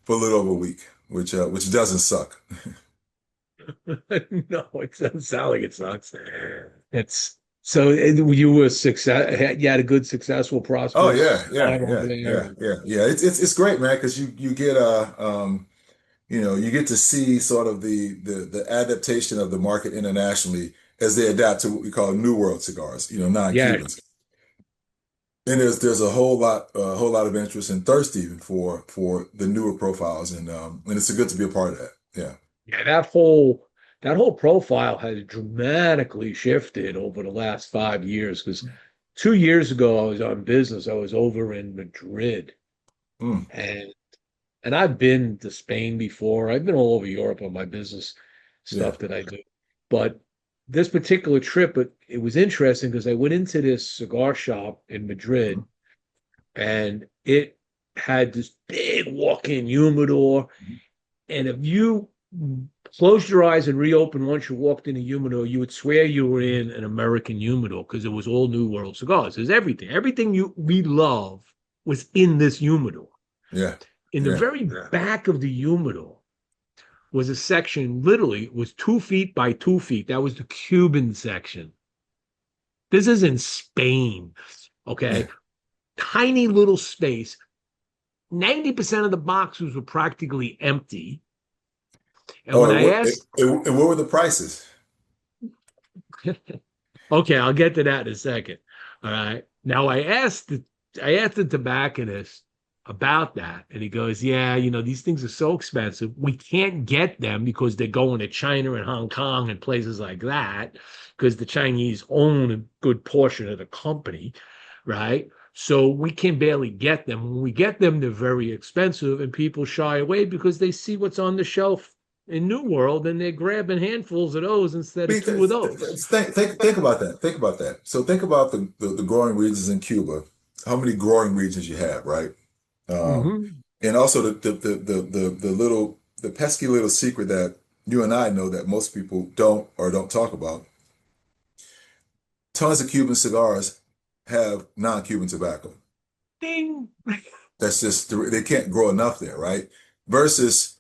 a little over a week, which doesn't suck. No, it doesn't sound like it sucks. It's so you were success. You had a good, successful, Oh prosperous yeah, yeah, time over yeah, there. yeah, yeah, yeah. It's great, man, because you get you get to see sort of the adaptation of the market internationally as they adapt to what we call New World cigars, Yeah, non-Cubans. And there's a whole lot of interest and thirst even for the newer profiles, and it's good to be a part of that. Yeah. yeah. That whole profile has dramatically shifted over the last 5 years. Because 2 years ago, I was on business. I was over in Madrid, Mm, and I've been to Spain before. I've been all over Europe on my business yeah. stuff that I do, but this particular trip, it was interesting because I went into this cigar shop in Madrid, and it had this big walk-in humidor. And if you closed your eyes and reopened once you walked in a humidor, you would swear you were in an American humidor because it was all New World cigars. There's everything. Everything we love was in this humidor. Yeah. In the very back of the humidor was a section, literally was 2 feet by 2 feet. That was the Cuban section. This is in Spain. Okay. Yeah. Tiny little space. 90% of the boxes were practically empty. And when I asked, and what were the prices? okay, I'll get to that in a second. All right. Now I asked the tobacconist about that, and he goes, "Yeah, these things are so expensive. We can't get them because they're going to China and Hong Kong and places like that, because the Chinese own a good portion of the company, right? So we can barely get them. When we get them, they're very expensive, and people shy away because they see what's on the shelf in New World, and they're grabbing handfuls of those instead of two of those." Think about that. Think about that. So think about the growing regions in Cuba. How many growing regions you have, right? Mm-hmm. And also the pesky little secret that you and I know that most people don't talk about. Tons of Cuban cigars have non-Cuban tobacco. Ding. That's just they can't grow enough there, right? Versus,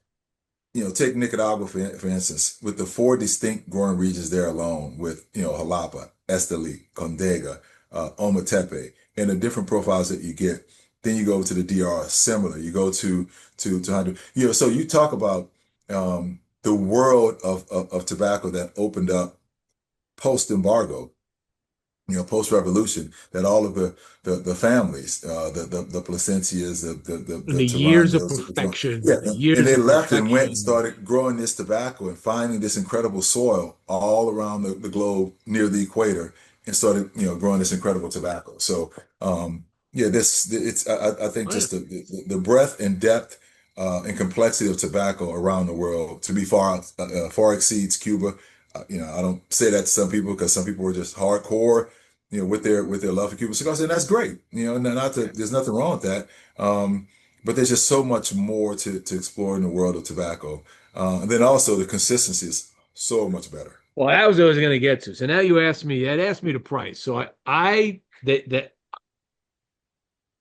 take Nicaragua for instance, with the four distinct growing regions there alone, with Jalapa, Esteli, Condega, Ometepe, and the different profiles that you get. Then you go to the DR, similar. You go to Honduras. So you talk about the world of tobacco that opened up post embargo, post-revolution, that all of the families, the Placencias, And the the years of Taranos, perfection, yeah, the and years they of left and went and perfection. started growing this tobacco and finding this incredible soil all around the globe near the equator and started, growing this incredible tobacco. So, yeah, I think Oh, yeah. just the breadth and depth and complexity of tobacco around the world to be far exceeds Cuba. I don't say that to some people because some people are just hardcore, with their love for Cuban cigars, and that's great. There's nothing wrong with that. But there's just so much more to explore in the world of tobacco, and then also the consistency is so much better. Well, that was what I was going to get to. So now you asked me, the price. So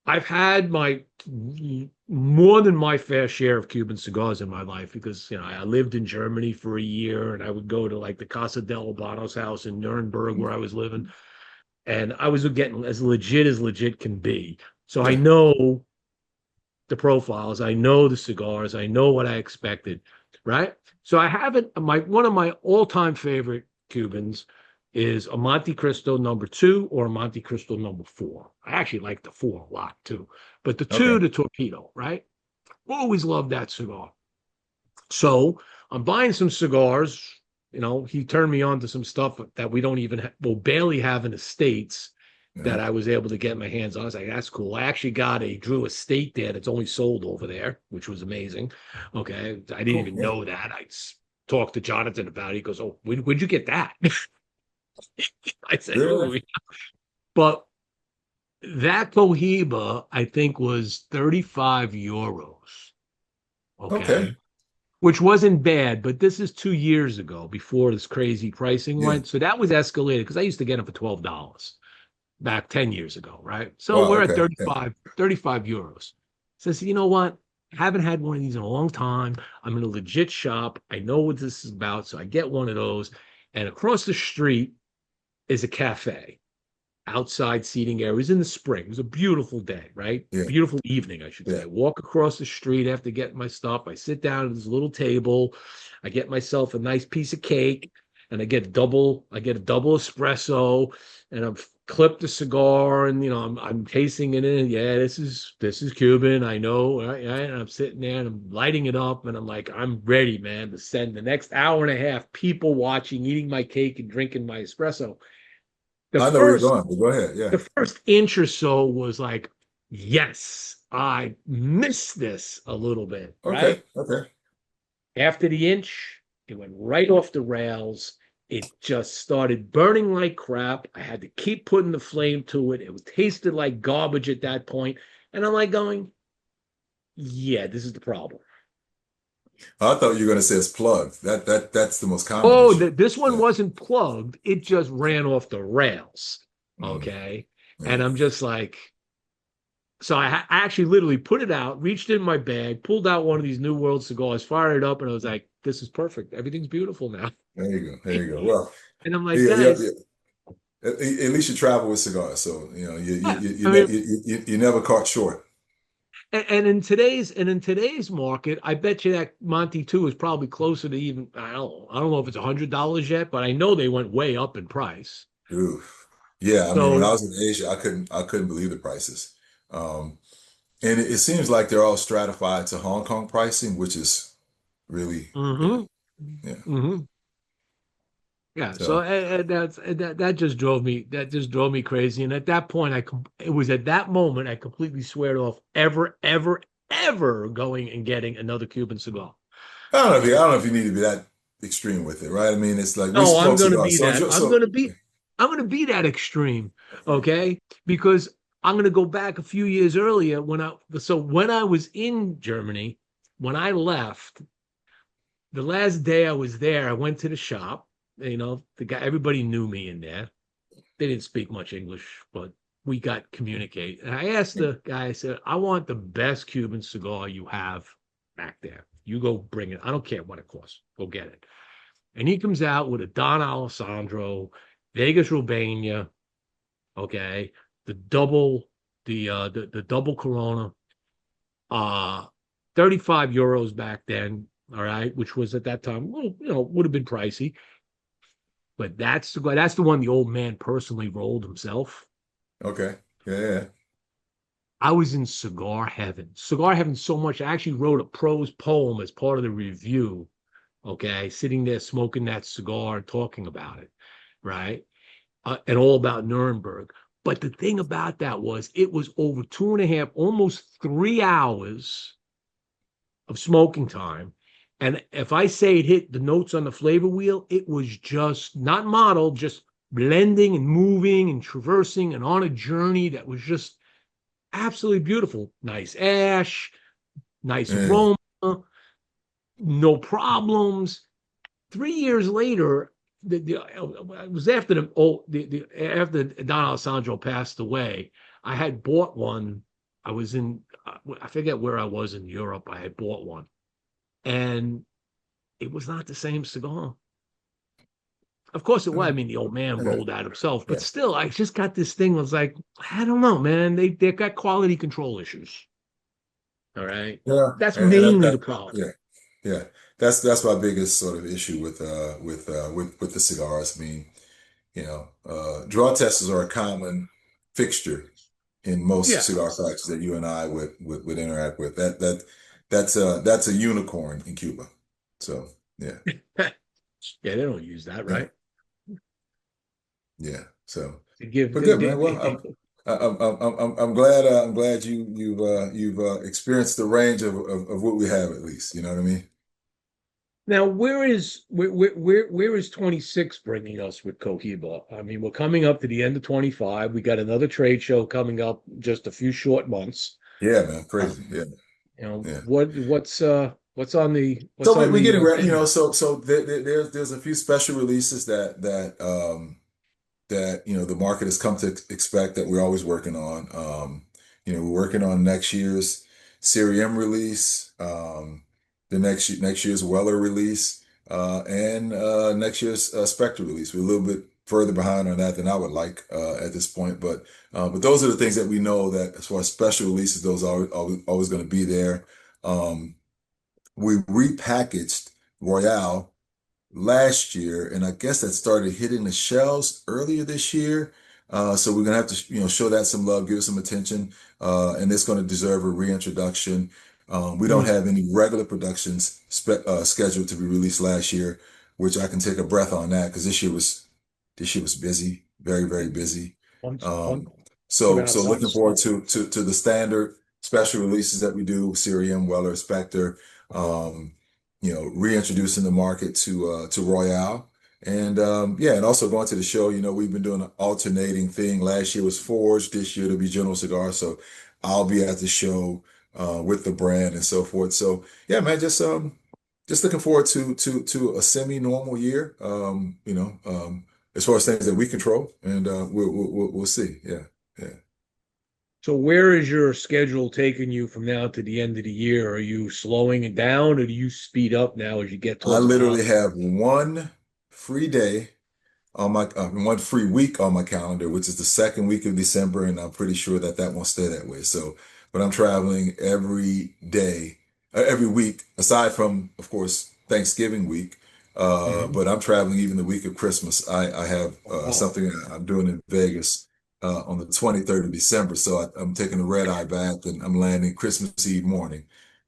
I've had more than my fair share of Cuban cigars in my life because I lived in Germany for a year, and I would go to like the Casa del Habano's house in Nuremberg where I was living, and I was getting as legit can be. So I Yeah. know the profiles, I know the cigars, I know what I expected, right? So I haven't one of my all-time favorite Cubans is a Monte Cristo #2 or a Monte Cristo #4. I actually like the 4 a lot too, but the Okay. 2, the Torpedo, right? Always loved that cigar. So I'm buying some cigars. He turned me on to some stuff that we don't even will barely have in the States Yeah. that I was able to get my hands on. I was like, that's cool. I actually got a Drew Estate there that's only sold over there, which was amazing. Okay. I didn't Cool. even Yeah. know that. Talked to Jonathan about it. He goes, "Oh, where'd you get that?" I said, Yeah. "Ooh." But that Cohiba, I think, was 35 euros. Okay. Okay. Which wasn't bad, but this is 2 years ago before this crazy pricing Yeah. went. So that was escalated because I used to get them for $12 back 10 years ago, right? So Wow. we're at Okay. Yeah. 35 euros. So I said, you know what? I haven't had one of these in a long time. I'm in a legit shop. I know what this is about. So I get one of those. And across the street is a cafe, outside seating area. It was in the spring. It was a beautiful day, right? Yeah. Beautiful evening, I should say. Yeah. I walk across the street after getting my stuff. I sit down at this little table. I get myself a nice piece of cake, and I get a double espresso, and I'm clipped a cigar, and I'm tasting it in. Yeah, this is Cuban. I know, right? And I'm sitting there and I'm lighting it up, and I'm like, I'm ready, man, to send the next hour and a half people watching, eating my cake and drinking my espresso. The I know where you're first going, but go ahead. Yeah. the first inch or so was like, yes, I missed this a little bit, Okay. right? Okay. After the inch, it went right off the rails. it just started burning like crap. I had to keep putting the flame to it. It tasted like garbage at that point. And I'm like going, yeah, this is the problem. I thought you were going to say it's plugged. That's the most common Oh, issue. this one Yeah. wasn't plugged. It just ran off the rails. Mm, Okay. And yeah. I'm just like, so I actually literally put it out, reached in my bag, pulled out one of these New World cigars, fired it up, and I was like, this is perfect. Everything's beautiful now. There you go. There you go. Well, And I'm like, yeah, yeah, guys, yeah. At least you travel with cigars, so you know yeah. I mean, you never caught short. and in today's market, I bet you that Monty 2 is probably closer to even I don't know if it's $100 yet, but I know they went way up in price. Oof. Yeah, I mean, when I So was in Asia, I couldn't believe the prices. And it seems like they're all stratified to Hong Kong pricing, which is really, yeah, hmm yeah. hmm yeah, so So, that just drove me crazy. And at that point, it was at that moment I completely sweared off ever going and getting another Cuban cigar. I don't know if you need to be that extreme with it, right? I mean, it's like we No, I'm smoke going to cigars, be that. I'm going to be that extreme, okay? Because I'm going to go back a few years earlier when I was in Germany, when I left, the last day I was there, I went to the shop. The guy, everybody knew me in there. They didn't speak much English, but we got communicate. And I asked the guy, I said, I want the best Cuban cigar you have back there. You go bring it. I don't care what it costs. Go get it. And he comes out with a Don Alessandro, Vegas Rubania, okay, the double, the double Corona, uh, 35 euros back then, all right, which was at that time, well, would have been pricey. But that's the one the old man personally rolled himself. okay, yeah, yeah. I was in cigar heaven so much. I actually wrote a prose poem as part of the review. Okay, sitting there smoking that cigar and talking about it, right? And all about Nuremberg. But the thing about that was it was over 2.5, almost 3 hours of smoking time. And if I say it hit the notes on the flavor wheel, it was just not modeled, just blending and moving and traversing and on a journey that was just absolutely beautiful. Nice ash, nice Yeah. aroma, no problems. 3 years later, it was after after Don Alessandro passed away. I had bought one. I forget where I was in Europe. I had bought one, and it was not the same cigar. Of course, it was. I mean, the old man Yeah. rolled out himself, but Yeah. still, I just got this thing. Was like, I don't know, man. They've got quality control issues. All right, Yeah, that's and mainly the problem. yeah, yeah. That's my biggest sort of issue with the cigars. I mean, draw testers are a common fixture in most Yeah, cigar factories that you and I would interact with. That's a unicorn in Cuba. So yeah, yeah, they don't use that, yeah, right? yeah. So, To give, but good man. Well, I'm glad you've experienced the range of what we have at least. You know what I mean? Now, where is 26 bringing us with Cohiba? I mean, we're coming up to the end of 25. We got another trade show coming up just a few short months. Yeah, man, Uh, crazy. Yeah, yeah. what's So on we're the getting ready, agenda? so there's a few special releases that the market has come to expect that we're always working on. We're working on next year's Cerium release, the next year's Weller release, and next year's Spectre release. We're a little bit further behind on that than I would like at this point, but those are the things that we know that as far as special releases, those are always going to be there. Um, we repackaged Royale last year, and I guess that started hitting the shelves earlier this year. So we're gonna have to, show that some love, give it some attention, and it's going to deserve a reintroduction. We don't Hmm. have any regular productions scheduled to be released last year, which I can take a breath on that because this year was busy, very very busy. One, one, Um, put so out looking once. forward to the standard special releases that we do, Cerium, Weller, Spectre. Um, Reintroducing the market to Royale And yeah, and also going to the show, we've been doing an alternating thing. Last year was Forge, this year it'll be General Cigar. So I'll be at the show with the brand and so forth. So yeah, man, just looking forward to a semi-normal year. As far as things that we control, and we'll see. Yeah, yeah. So where is your schedule taking you from now to the end of the year? Are you slowing it down or do you speed up now as you get I towards the literally holiday? have one free day on my one free week on my calendar, which is the second week of December, and I'm pretty sure that that won't stay that way. So, but I'm traveling every day, every week, aside from, of course, Thanksgiving week. Mhm. But I'm traveling even the week of Christmas. I have Wow. something I'm doing in Vegas on the 23rd of December. So I'm taking the red eye back, and I'm landing Christmas Eve morning.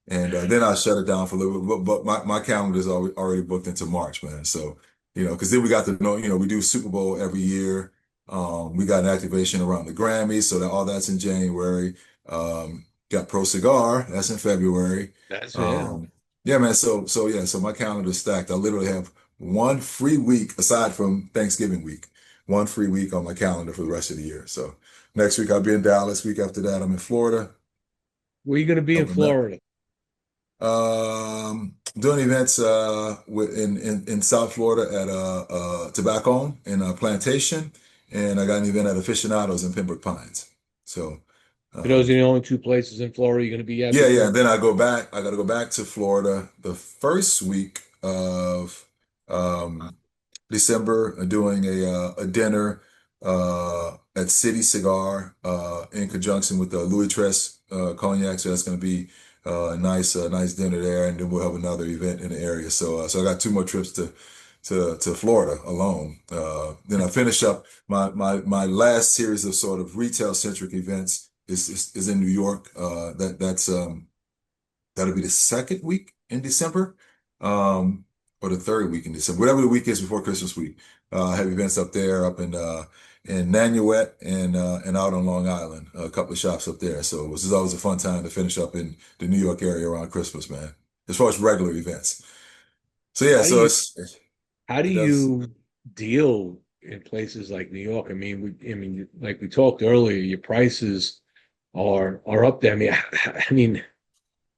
And then I shut it down for a little bit, but my calendar is already booked into March, man. So because then we got to know, we do Super Bowl every year. We got an activation around the Grammys, so that all that's in January. Got Pro Cigar, that's in February. That's yeah. Um, yeah, man. So yeah, so my calendar's stacked. I literally have one free week aside from Thanksgiving week, one free week on my calendar for the rest of the year. So next week I'll be in Dallas. Week after that, I'm in Florida. Where are you going to be in Up in that. Florida? Doing events in South Florida at Tobacco in Plantation, and I got an event at Aficionados in Pembroke Pines. So, Those are um, the only two places in Florida you're going to be at yeah, yeah. before. And then I go back. I got to go back to Florida the first week of um, December, doing a dinner at City Cigar in conjunction with Louis Tress Cognac. So that's going to be a nice dinner there, and then we'll have another event in the area. So I got two more trips to Florida alone. Then I finish up my last series of sort of retail centric events is in New York. That'll be the second week in December, or the third week in December, whatever the week is before Christmas week. I have events up there, up in Nanuet and out on Long Island, a couple of shops up there. So this is always a fun time to finish up in the New York area around Christmas, man. As far as regular events. So yeah, How do so you it's how do it does. you deal in places like New York? I mean, like we talked earlier, your prices are up there. I mean,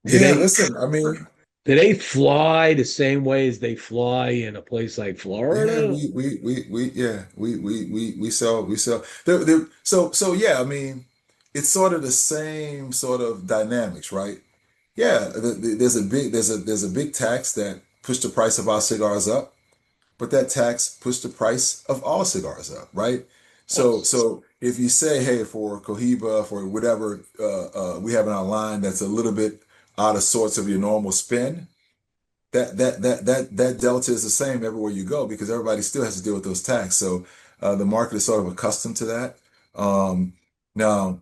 do Yeah, they listen, I mean, do they fly the same way as they fly in a place like yeah, Florida? we sell. So yeah, I mean, it's sort of the same sort of dynamics, right? Yeah, there's a big tax that pushed the price of our cigars up, but that tax pushed the price of all cigars up, right? So Yes. so if you say, hey, for Cohiba, for whatever we have in our line that's a little bit out of sorts of your normal spend, that delta is the same everywhere you go because everybody still has to deal with those tax. So the market is sort of accustomed to that. Now,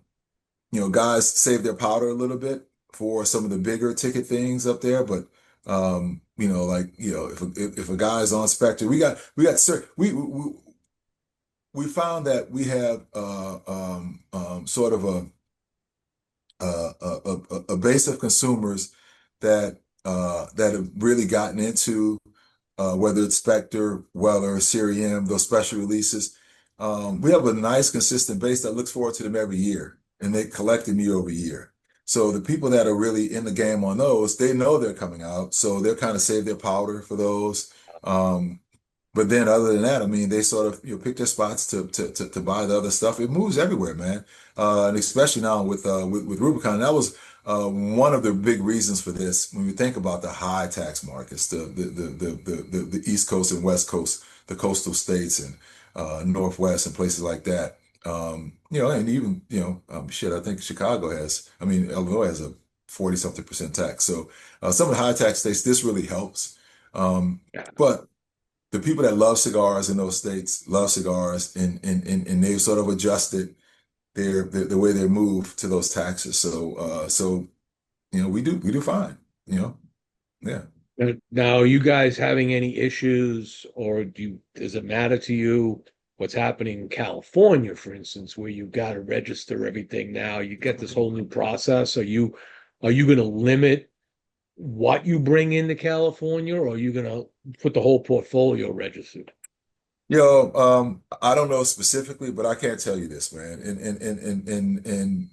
guys save their powder a little bit for some of the bigger ticket things up there, but like if a guy's on Spectre, we found that we have sort of a base of consumers that have really gotten into whether it's Spectre, Weller, Cerium, those special releases. We have a nice, consistent base that looks forward to them every year, and they collect them year over year. So the people that are really in the game on those, they know they're coming out, so they'll kind of save their powder for those. Um, but then other than that, I mean, they sort of pick their spots to buy the other stuff. It moves everywhere, man. And especially now with Rubicon, that was one of the big reasons for this. When you think about the high tax markets, the East Coast and West Coast, the coastal states and Northwest and places like that. And even shit. I think Illinois has a 40 something percent tax. So some of the high tax states, this really helps. Um, Yeah. but the people that love cigars in those states love cigars, and they've sort of adjusted the way they move to those taxes. So we do fine. Yeah. Now, are you guys having any issues, or does it matter to you what's happening in California, for instance, where you've got to register everything now? You get this whole new process. Are you going to limit what you bring into California, or are you going to put the whole portfolio registered? I don't know specifically, but I can't tell you this, man. And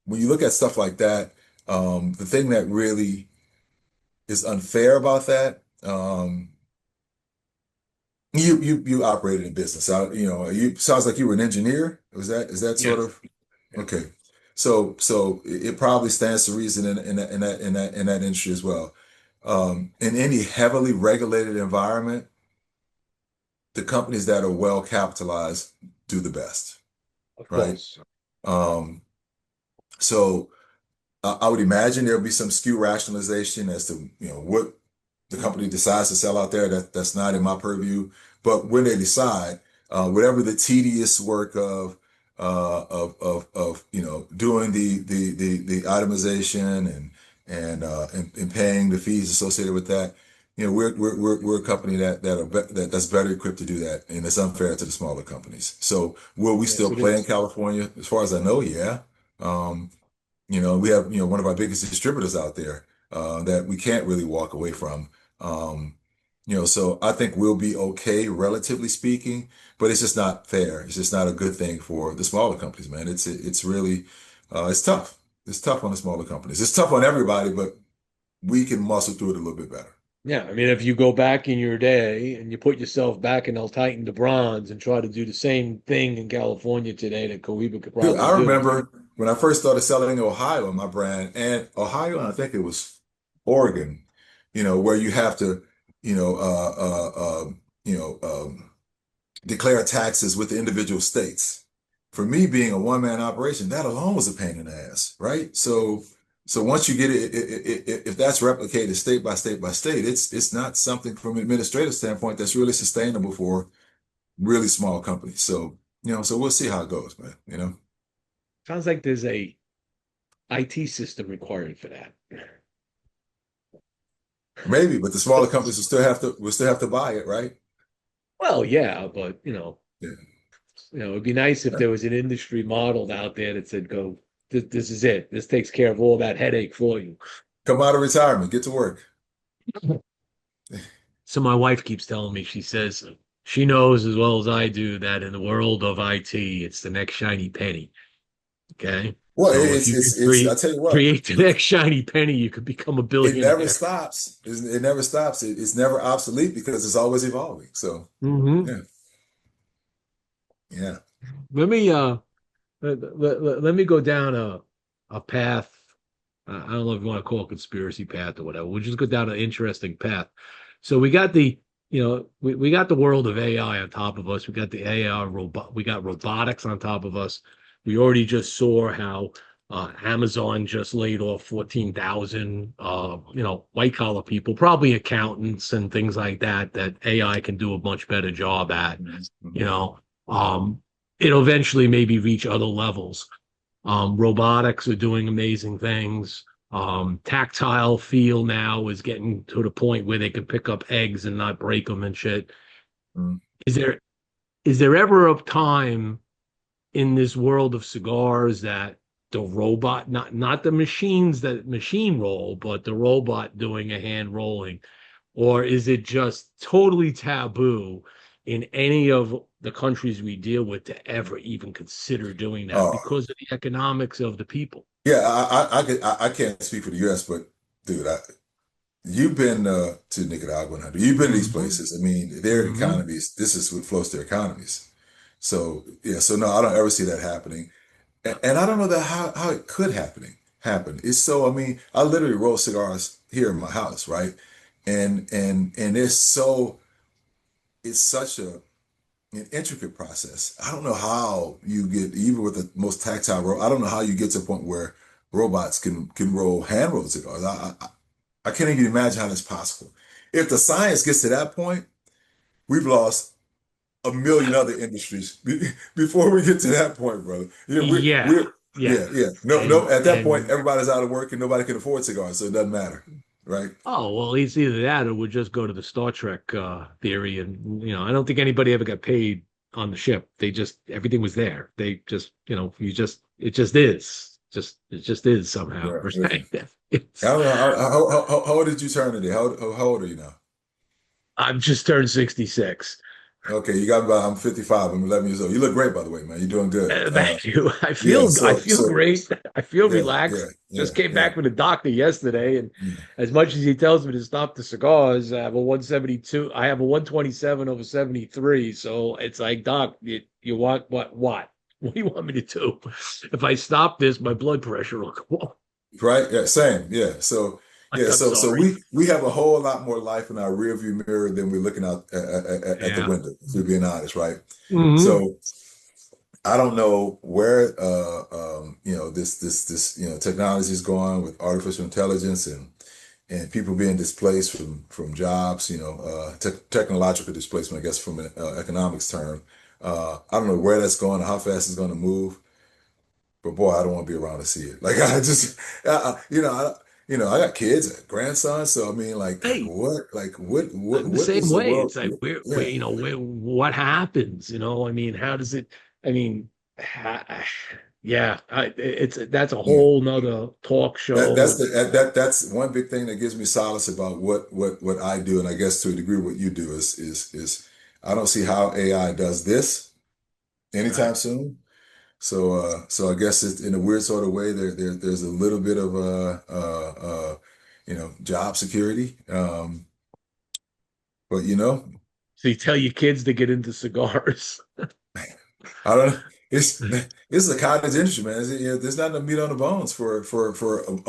when you look at stuff like that, the thing that really is unfair about that, you operated in business. You sounds like you were an engineer. Is that Yeah. sort of okay? So it probably stands to reason in that industry as well. In any heavily regulated environment, the companies that are well capitalized do the best, Of right? course. Um, so I would imagine there'll be some SKU rationalization as to what the company decides to sell out there. That's not in my purview. But when they decide, whatever the tedious work of doing the itemization and paying the fees associated with that, we're a company that's better equipped to do that, and it's unfair to the smaller companies. So will we Yes, still it play in is. California? As far as I know, yeah. Um, we have, one of our biggest distributors out there that we can't really walk away from. Um, so I think we'll be okay, relatively speaking, but it's just not fair. It's just not a good thing for the smaller companies, man. It's really it's tough. It's tough on the smaller companies. It's tough on everybody, but we can muscle through it a little bit better. Yeah, I mean, if you go back in your day and you put yourself back in El Titan de Bronze and try to do the same thing in California today that Cohiba could Dude, probably I do. remember when I first started selling in Ohio in my brand, and Ohio, and I think it was Oregon, where you have to, you know, uh, uh, um, you know, um, declare taxes with the individual states. For me, being a one-man operation, that alone was a pain in the ass, right? So once you get if that's replicated state by state by state, it's not something from an administrative standpoint that's really sustainable for really small companies. So we'll see how it goes, man. Sounds like there's a IT system required for that. Maybe, but the smaller companies will still have to buy it, right? Well, yeah, but Yeah. it'd be nice if there was an industry modeled out there that said, "Go, this is it. This takes care of all that headache for you." Come out of retirement, get to work. So my wife keeps telling me, she says she knows as well as I do that in the world of IT, it's the next shiny penny. Okay. Well, So if it's you can it's it's I tell you what, create the next shiny penny, you could become a it never billionaire. stops. It never stops. It's never obsolete because it's always evolving. So Hmm. yeah, yeah. Let me let me go down a path. I don't know if you want to call it conspiracy path or whatever. We'll just go down an interesting path. So we got we got the world of AI on top of us. We got the AI robot. We got robotics on top of us. We already just saw how Amazon just laid off 14,000 white collar people, probably accountants and things like that, that AI can do a much better job at. You Mhm. know, um, it'll eventually maybe reach other levels. Robotics are doing amazing things. Tactile feel now is getting to the point where they can pick up eggs and not break them and shit. Mhm. Is there is there ever a time in this world of cigars that the robot, not the machines that machine roll, but the robot doing a hand rolling, or is it just totally taboo in any of the countries we deal with to ever even consider doing that Oh because of the economics of the people? yeah, I can't speak for the U.S., but dude, you've been to Nicaragua and Honduras. You've been to these Hmm. places. I mean, their Hmm. economies. This is what floats their economies. So yeah, so no, I don't ever see that happening. And I don't know that how it could happen. It's so, I mean, I literally roll cigars here in my house, right? And it's such an intricate process. I don't know how you get, even with the most tactile roll, I don't know how you get to a point where robots can roll hand rolled cigars. I can't even imagine how that's possible. If the science gets to that point, we've lost a million other industries before we get to that point, brother. Yeah, We're yeah, yeah. No, no. At that point, everybody's out of work and nobody can afford cigars, so it doesn't matter, right? oh well, it's either that or we'll just go to the Star Trek theory, and I don't think anybody ever got paid on the ship. They just everything was there. They just you just it just is somehow. Right. Right? I It's don't know. How old did you turn today? How old are you now? I've just turned 66. Okay, you got me about, I'm 55, I'm 11 years old. You look great, by the way, man. You're doing good. Thank you. Yeah, I so, feel great. I feel yeah, yeah, relaxed. yeah, Just came yeah, back from the doctor yesterday, and yeah. as much as he tells me to stop the cigars, I have a 172. I have a 127 over 73. So it's like, Doc, you want what? What? What do you want me to do? If I stop this, my blood pressure will go up. Right? Yeah, same. Yeah. So, Like, yeah, I'm so sorry. we have a whole lot more life in our rearview mirror than we're looking out at the Yeah. window, if we're being honest, right? Hmm. So I don't know where this technology is going with artificial intelligence and people being displaced from jobs, technological displacement, I guess, from an economics term. I don't know where that's going or how fast it's going to move, but boy, I don't want to be around to see it. Like I just, I got kids, grandsons, so I mean, Hey, I'm the what same is the way. world? It's like, Yeah, what happens? I mean, how does it? I mean, ha, yeah, that's a yeah. whole nother talk That's show. that's one big thing that gives me solace about what I do, and I guess to a degree what you do is I don't see how AI does this Right. anytime soon. So I guess it's in a weird sort of way there's a little bit of job security. But So you tell your kids to get into cigars. I don't know. It's this is a cottage industry, man. There's not enough meat on the bones for a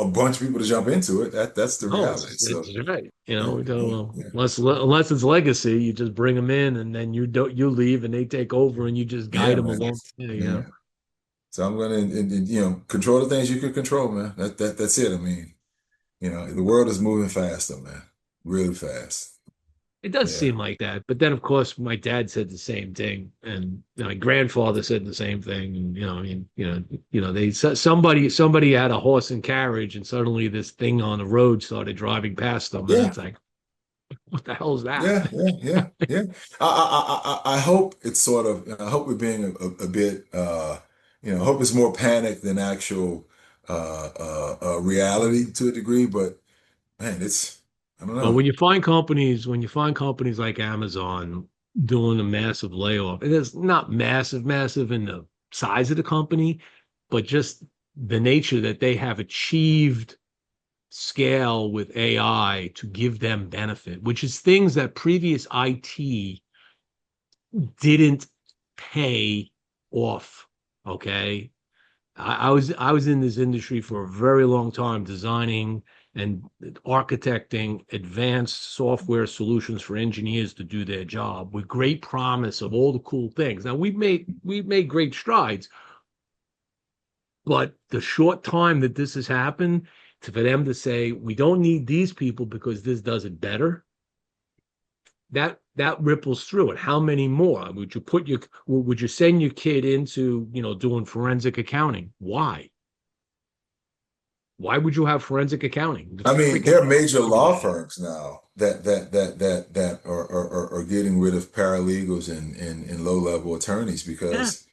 bunch of people to jump into it. That's the Oh, reality. So it's right. yeah, We yeah, don't yeah, unless it's legacy, you just bring them in, and then you leave, and they take over, and you just guide yeah, them man. along. Yeah. So I'm gonna control the things you can control, man. That's it. I mean, the world is moving faster, man. Really fast. It does Yeah. seem like that, but then of course my dad said the same thing, and my grandfather said the same thing, and I mean, somebody had a horse and carriage, and suddenly this thing on the road started driving past them, and Yeah. it's like, what the hell is that? Yeah, yeah, yeah, yeah. I hope it's sort of, I hope we're being a bit, I hope it's more panic than actual reality to a degree, but man, I don't Well, know. when you find companies like Amazon doing a massive layoff, it is not massive in the size of the company, but just the nature that they have achieved scale with AI to give them benefit, which is things that previous IT didn't pay off. Okay. I was in this industry for a very long time, designing and architecting advanced software solutions for engineers to do their job with great promise of all the cool things. Now we've made great strides, but the short time that this has happened, for them to say we don't need these people because this does it better, that ripples through it. How many more would you send your kid into doing forensic accounting? Why would you have forensic accounting? The I mean, freaking there are major law firms now that are getting rid of paralegals and low-level attorneys yeah. because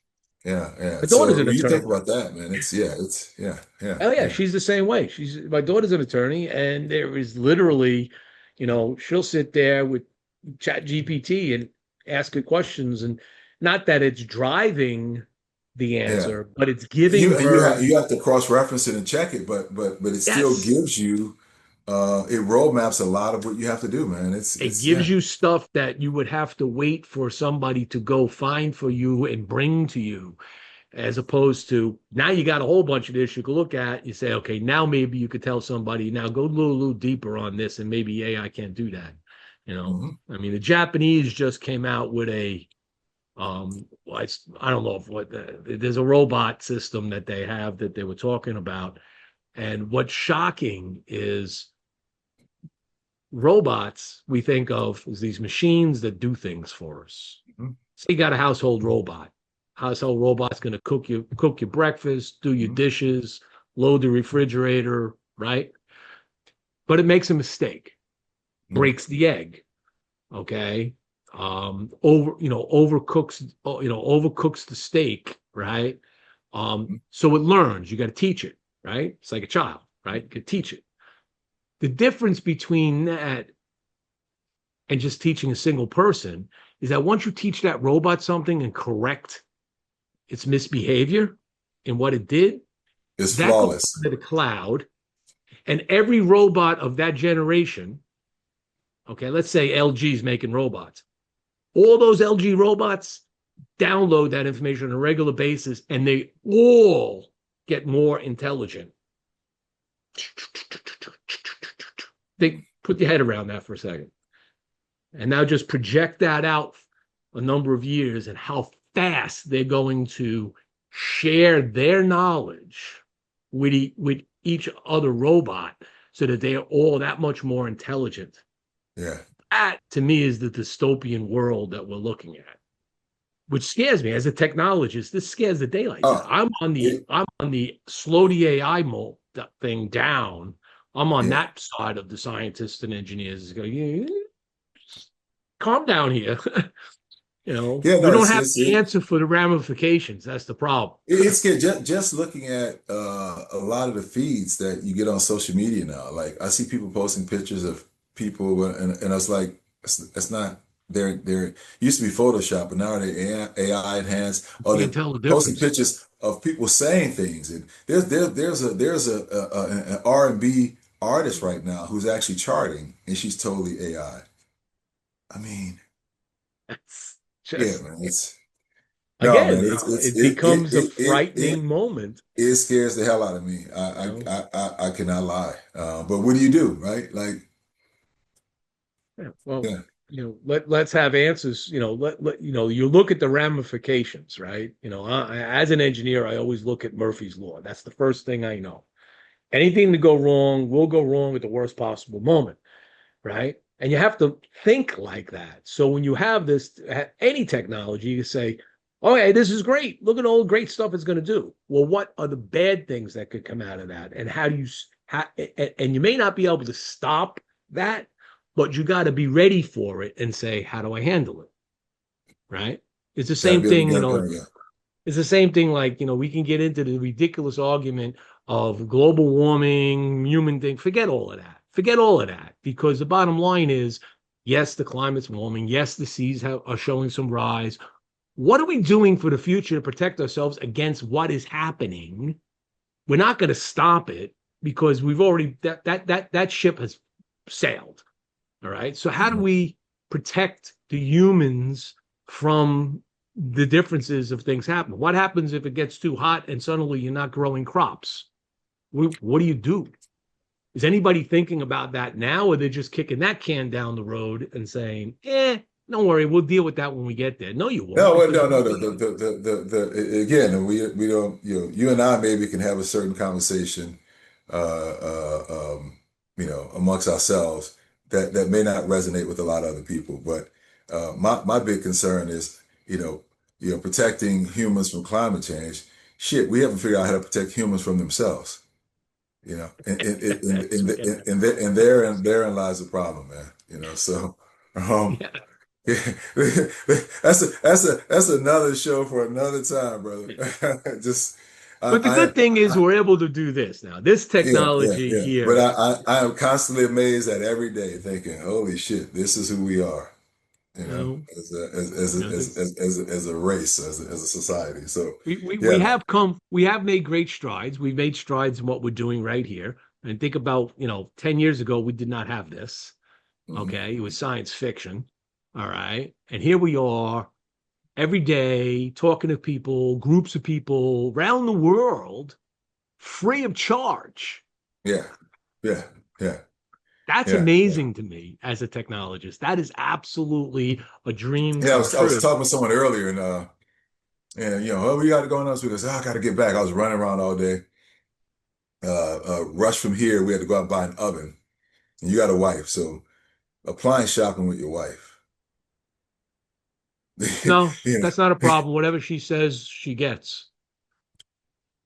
yeah, yeah. My daughter's So an when you think attorney. about that, man, it's yeah, yeah, Oh yeah, yeah. she's the same way. She's My daughter's an attorney, and there is literally, she'll sit there with Chat GPT and ask it questions, and not that it's driving the Yeah. answer, but it's And giving her. you have to cross-reference it and check it, but it still Yes. gives you it roadmaps a lot of what you have to do, man. It It's gives yeah. you stuff that you would have to wait for somebody to go find for you and bring to you, as opposed to now you got a whole bunch of this you can look at. You say, okay, now maybe you could tell somebody, now go a little deeper on this, and maybe AI can't do that. Hmm. I mean, the Japanese just came out with I don't know if there's a robot system that they have that they were talking about. And what's shocking is robots we think of as these machines that do things for us. Hmm. Say you got a household robot. Household robot's going to cook your breakfast, do your Hmm. dishes, load the refrigerator, right? But it makes a mistake, Hmm. breaks the egg, okay? Overcooks the steak, right? So it learns. You got to teach it, right? It's like a child, right? You can teach it. The difference between that and just teaching a single person is that once you teach that robot something and correct its misbehavior and what it did, It's that goes flawless. into the cloud, and every robot of that generation, okay, let's say LG's making robots, all those LG robots download that information on a regular basis, and they all get more intelligent. They put your head around that for a second. And now just project that out a number of years and how fast they're going to share their knowledge with each other robot so that they are all that much more intelligent. Yeah. That, to me, is the dystopian world that we're looking at, which scares me as a technologist. This scares the daylights out. Oh, it, I'm on the slow the AI thing down. I'm on yeah. that side of the scientists and engineers. Go, yeah, calm down here. Yeah, We no, don't have the answer for the ramifications. That's the problem. it's good. Just looking at a lot of the feeds that you get on social media now. Like I see people posting pictures of people, and I was like, it's not. They're used to be Photoshop, but now they're AI enhanced. Or You can they're tell the posting difference. pictures of people saying things. And there's an R&B artist right now who's actually charting, and she's totally AI. I mean, That's yeah, just man. It's no, again, man. It's it becomes a it frightening moment. it scares the hell out of me. You know, I cannot lie. But what do you do, right? Like, yeah, well, yeah, let's have answers. You look at the ramifications, right? As an engineer, I always look at Murphy's law. That's the first thing I know. Anything to go wrong will go wrong at the worst possible moment, right? And you have to think like that. So when you have this, any technology, you say, okay, this is great. Look at all the great stuff it's going to do. Well, what are the bad things that could come out of that? And how do you, and you may not be able to stop that, but you got to be ready for it and say, how do I handle it? Right? It's the gotta same be able to thing, get up there. Yeah, it's the same thing like, we can get into the ridiculous argument of global warming, human thing. Forget all of that. Forget all of that. Because the bottom line is, yes, the climate's warming. Yes, the seas are showing some rise. What are we doing for the future to protect ourselves against what is happening? We're not going to stop it because we've already that ship has sailed. All right. So how do mhm. we protect the humans from the differences of things happen? What happens if it gets too hot and suddenly you're not growing crops? What do you do? Is anybody thinking about that now, or they're just kicking that can down the road and saying, don't worry, we'll deal with that when we get there? No, you won't, No, well, because no, no. Again, we don't. You and I maybe can have a certain conversation, amongst ourselves that may not resonate with a lot of other people. But my big concern is, protecting humans from climate change. Shit, we haven't figured out how to protect humans from themselves. forget that. And therein lies the problem, man. So. Um, Yeah. Yeah, that's another show for another time, brother. Just But the good thing is I we're able to do this now. This technology yeah. But here, I am constantly amazed at every day, thinking, "Holy shit, this is who we are," you know, this as a race, as a society. So we yeah, man. we have made great strides. We've made strides in what we're doing right here. And think about, 10 years ago, we did not have this. Mhm. Okay. It was science fiction. All right. And here we are every day talking to people, groups of people around the world, free of charge. Yeah, yeah, yeah, That's yeah. amazing to me as a technologist. That is absolutely a dream Yeah, come I was true. talking with someone earlier, and oh, we got to go on this week. I said, I got to get back. I was running around all day. Rush from here. We had to go out and buy an oven. And you got a wife, so appliance shopping with your wife. No, You that's not a know, problem. Whatever she says, she gets.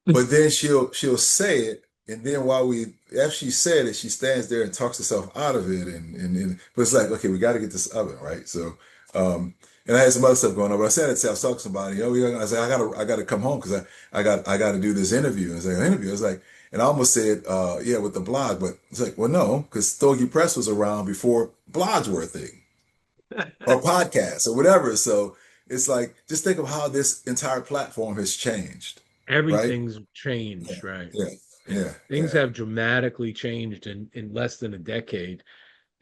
but then she'll say it, and then after she said it, she stands there and talks herself out of it, and but it's like, okay, we got to get this oven right. So, and I had some other stuff going on, but I said it. I was talking to somebody. I said I gotta come home because I got to do this interview. And it's like an interview. It's like, and I almost said, yeah, with the blog, but it's like, well, no, because Stogie Press was around before blogs were a thing. or podcasts or whatever. So it's like, just think of how this entire platform has changed, right? Everything's Yeah, changed, right? yeah, Yeah. yeah, Things yeah. have dramatically changed in less than a decade.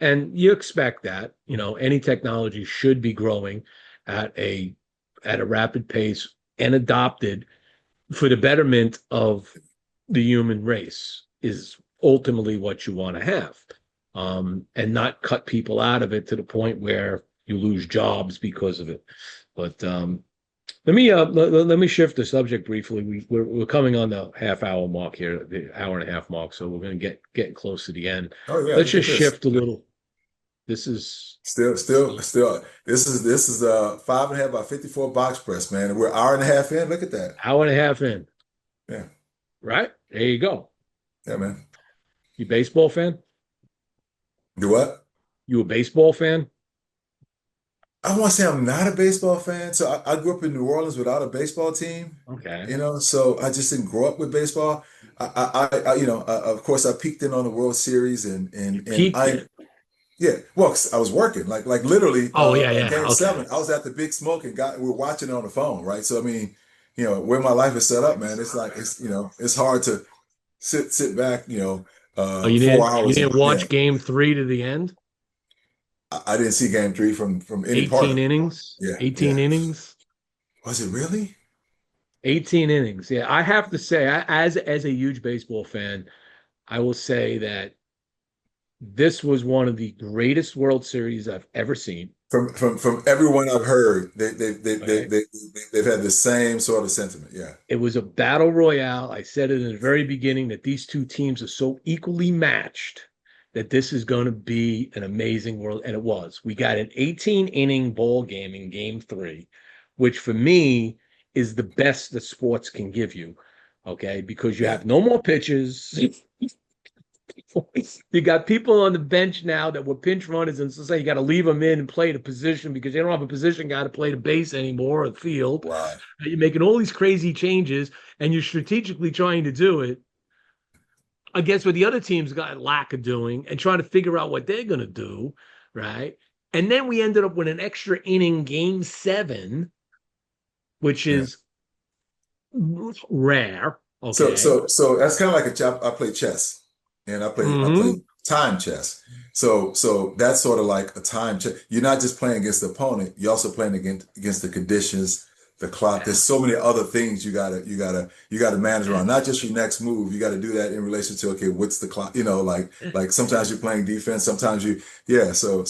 And you expect that, any technology should be growing at a rapid pace and adopted for the betterment of the human race is ultimately what you want to have. And not cut people out of it to the point where you lose jobs because of it. But let me shift the subject briefly. We're coming on the half hour mark here, the hour and a half mark, so we're going to getting close to the end. Oh yeah, Let's look at just this. shift a little. This is Still. This is 5.5 by 54 box press, man. And we're an hour and a half in. Look at that. hour and a half in, Yeah, right? There you go. yeah, man. You baseball fan? Do what? You a baseball fan? I want to say I'm not a baseball fan. So I grew up in New Orleans without a baseball team, Okay. so I just didn't grow up with baseball. Of course, I peeked in on the World Series You and peaked it. yeah, well, 'cause I was working, like literally, Oh yeah, yeah. Game Okay. 7. I was at the Big Smoke and we're watching it on the phone, right? So I mean, where my life is set up, man, it's like it's hard to sit back, Oh, you 4 hours. didn't Yeah, watch game three to the end? I didn't see Game 3 from any part 18 of it. innings. Yeah, 18 yeah. innings. Was it really? 18 innings. Yeah, I have to say, as a huge baseball fan, I will say that this was one of the greatest World Series I've ever seen. From everyone I've heard, Right? they've had the same sort of sentiment. Yeah, It was a battle royale. I said it in the very beginning that these two teams are so equally matched that this is going to be an amazing world. And it was. We got an 18 inning ball game in game three, which for me is the best that sports can give you. Okay. Because you yeah. have no more pitches. You got people on the bench now that were pinch runners, and so say you got to leave them in and play the position because they don't have a position guy to play the base anymore or the field. Wow. You're making all these crazy changes, and you're strategically trying to do it against what the other teams got lack of doing, and trying to figure out what they're going to do, right? And then we ended up with an extra inning game seven, which Yeah. is rare. So Okay. so that's kind of like I play chess, and I play Mm-hmm. time chess. So that's sort of like a time chess. You're not just playing against the opponent, you're also playing against the conditions, the clock. There's so many other things you gotta manage around. Not just your next move. You got to do that in relation to, okay, what's the clock? Like sometimes you're playing defense, sometimes yeah. So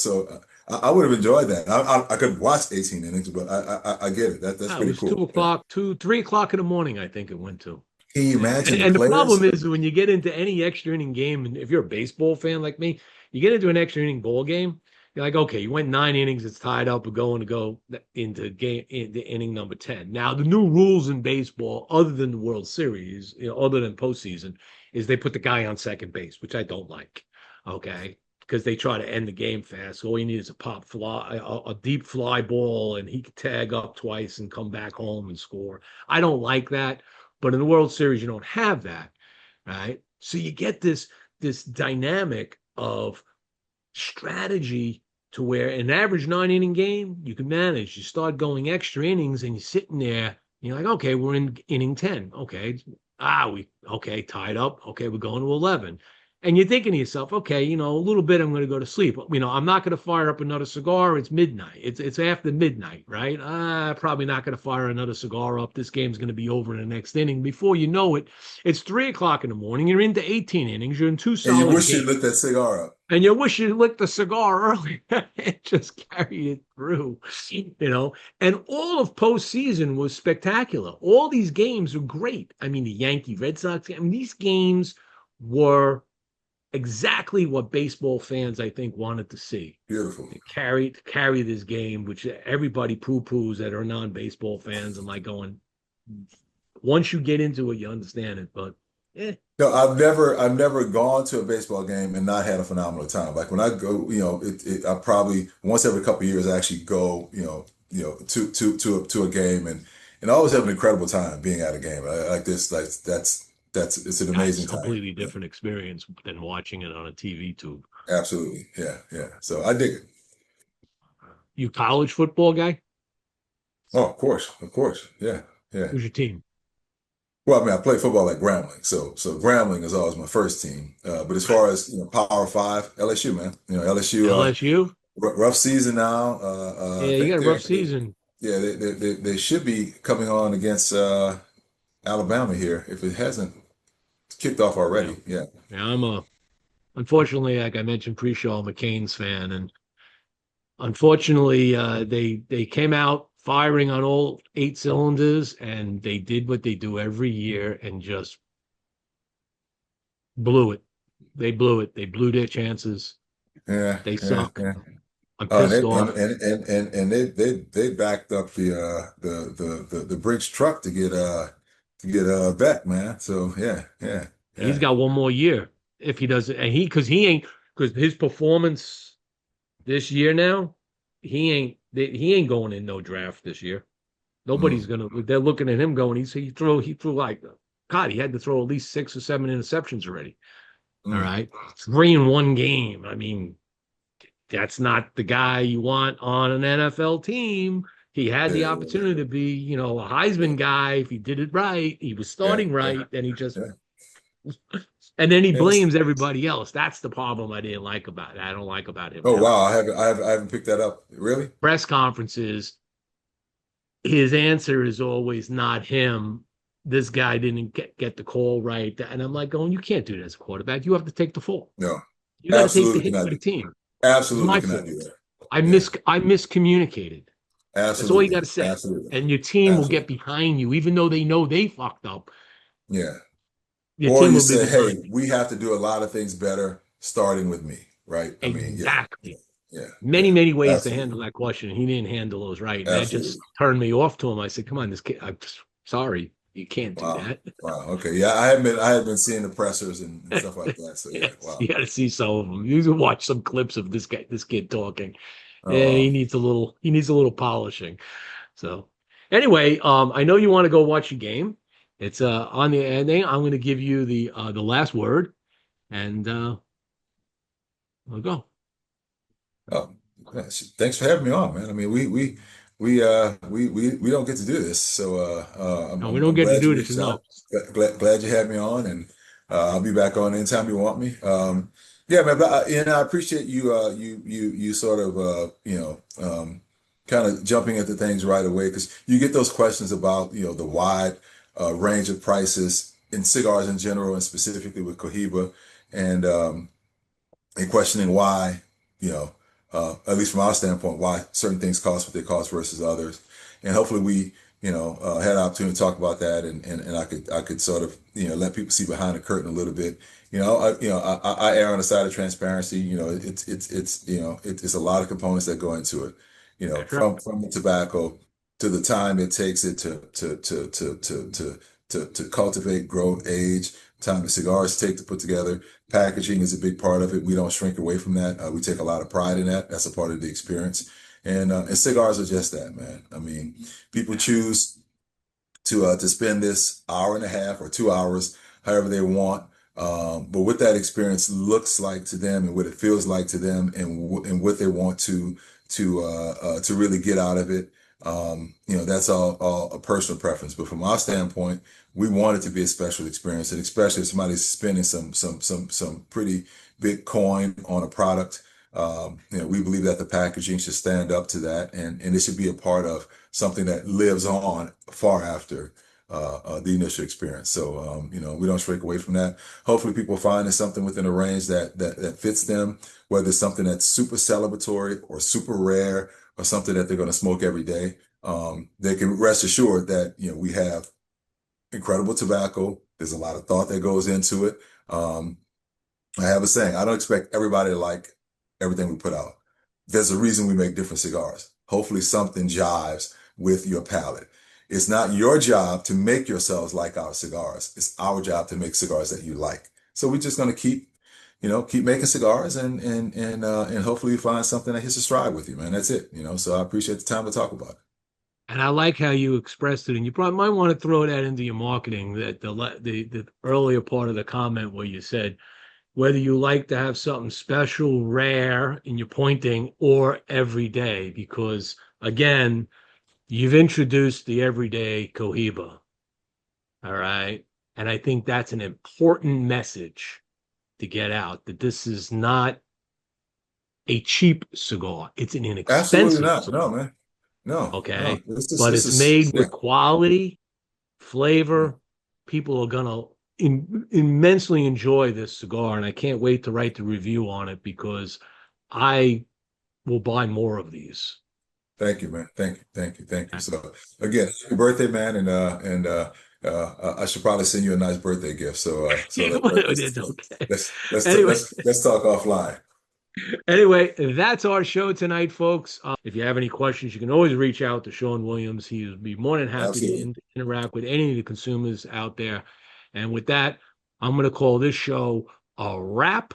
I would have enjoyed that. I could watch 18 innings, but I get it. That's It pretty was two cool. Yeah. o'clock, 3 o'clock in the morning, I think it went to. Can you Yeah. And, imagine the and the problem players? is when you get into any extra inning game, and if you're a baseball fan like me, you get into an extra inning ball game, you're like, okay, you went 9 innings, it's tied up, we're going to go into inning number 10. Now, the new rules in baseball, other than the World Series, other than postseason, is they put the guy on second base, which I don't like. Okay. Because they try to end the game fast. All you need is a pop fly, a deep fly ball, and he could tag up twice and come back home and score. I don't like that. But in the World Series, you don't have that, right? So you get this dynamic of strategy to where an average 9 inning game you can manage. You start going extra innings and you're sitting there, and you're like, okay, we're in inning 10. Okay. We okay, tied up. Okay, we're going to 11. And you're thinking to yourself, okay, a little bit, I'm going to go to sleep. I'm not going to fire up another cigar. It's midnight. It's after midnight, right? Probably not going to fire another cigar up. This game's going to be over in the next inning. Before you know it, it's 3 o'clock in the morning. You're into 18 innings. You're in two And you solid wish you games. lit that cigar up. And you wish you lit the cigar earlier and just carried it through, And all of postseason was spectacular. All these games were great. I mean, the Yankee Red Sox, these games were exactly what baseball fans, I think, wanted to see. Beautiful. To carry this game, which everybody poo-poos that are non-baseball fans. I'm like going, once you get into it, you understand it. But No, I've never gone to a baseball game and not had a phenomenal time. Like when I go, I probably once every couple of years I actually go, to a game, and I always have an incredible time being at a game like this. Like that's it's an that's amazing a time. completely different experience than watching it on a TV tube. Absolutely. Yeah, yeah. So I dig it. You college football guy? Oh, of course. Yeah, yeah. Who's your team? Well, I mean, I play football at Grambling, so Grambling is always my first team. But as Right. far as Power Five, LSU, man. LSU, LSU? rough season now. I Yeah, you think got a rough season. yeah, they should be coming on against Alabama here if it hasn't kicked off Yeah. already. Yeah. Yeah, unfortunately, like I mentioned pre-show, I'm a Canes fan, and unfortunately, they came out firing on all eight cylinders, and they did what they do every year and just blew it. They blew it. They blew their chances. Yeah, They yeah, suck. yeah. I'm Oh, and pissed off. they backed up the Brinks truck to get Beck, man. So He's yeah. got one more year if he doesn't, and because his performance this year now, he ain't going in no draft this year. Nobody's Mm, gonna. They're looking at him going. He threw like God. He had to throw at least 6 or 7 interceptions already. All mm. right, 3 in 1 game. I mean, that's not the guy you want on an NFL team. He had Yeah, the yeah, opportunity to be, a Heisman guy if he did it right. He was yeah, starting yeah, right, and he just yeah. and then he Yes. blames everybody else. That's the problem I didn't like about it. I don't like about him Oh now. wow, I haven't picked that up. Really? Press conferences, his answer is always not him. This guy didn't get the call right. And I'm like, going, you can't do that as a quarterback. You have to take the fall. No, You got to take the absolutely hit cannot for the do. team. It's Absolutely my cannot fault. do that. Yeah, I miscommunicated. That's all you got absolutely, to say. absolutely, And your team will get absolutely. behind you, even though they know they fucked up. Yeah. Your Or team you will be say, behind hey, you. we have to do a lot of things better, starting with me, right? I mean, yeah, Exactly. yeah, Many, yeah. many ways to Absolutely, handle that question. He didn't handle those right. And that just absolutely. turned me off to him. I said, come on, this kid, I'm sorry. You can't do Wow. that. Wow. Okay. Yeah, I had been seeing the pressers and stuff like that. So yeah. Yes, Wow. you got to see some of them. You can watch some clips of this kid talking. Oh Yeah, wow. he needs a little polishing. So anyway, I know you want to go watch a game. It's on the ending. I'm going to give you the last word, and we'll go. Oh, thanks for having me on, man. I mean, we don't get to do this, so No, we don't I'm get to glad you do this reached enough. out. Glad you had me on, and I'll be back on anytime you want me. Yeah, man. But and I appreciate you sort of kind of jumping into things right away because you get those questions about the wide range of prices in cigars in general, and specifically with Cohiba, and and questioning why, you know, at least from our standpoint, why certain things cost what they cost versus others. And hopefully we, had an opportunity to talk about that and I could sort of, let people see behind the curtain a little bit. I err on the side of transparency. It's a lot of components that go into it, That's right. from the tobacco to the time it takes it to cultivate, grow, age, time the cigars take to put together. Packaging is a big part of it. We don't shrink away from that. We take a lot of pride in that. That's a part of the experience. And cigars are just that, man. I mean, people choose to spend this hour and a half or 2 hours, however they want. But what that experience looks like to them and what it feels like to them and what they want to really get out of it, that's all a personal preference. But from our standpoint, we want it to be a special experience, and especially if somebody's spending some pretty big coin on a product. We believe that the packaging should stand up to that, and it should be a part of something that lives on far after the initial experience. So, we don't shrink away from that. Hopefully, people find there's something within a range that fits them, whether it's something that's super celebratory or super rare or something that they're going to smoke every day. They can rest assured that we have incredible tobacco. There's a lot of thought that goes into it. I have a saying, I don't expect everybody to like everything we put out. There's a reason we make different cigars. Hopefully something jives with your palate. It's not your job to make yourselves like our cigars. It's our job to make cigars that you like. So we're just going to keep making cigars and hopefully you find something that hits a stride with you, man. That's it. So I appreciate the time to talk about it. And I like how you expressed it. And you probably might want to throw that into your marketing. That the earlier part of the comment where you said whether you like to have something special, rare in your pointing, or every day, because again, you've introduced the everyday Cohiba. All right. And I think that's an important message to get out, that this is not a cheap cigar. It's an Absolutely inexpensive not. No, cigar. man. No. Okay. This But it's is made yeah. with quality, Yeah. flavor. People are going to immensely enjoy this cigar. And I can't wait to write the review on it because I will buy more of these. Thank you, man. Thank you. So again, happy birthday, man, I should probably send you a nice birthday gift. It's okay. Anyway, Let's talk offline. anyway, that's our show tonight, folks. If you have any questions, you can always reach out to Sean Williams. He would be more than happy to Absolutely. interact with any of the consumers out there. And with that, I'm going to call this show a wrap.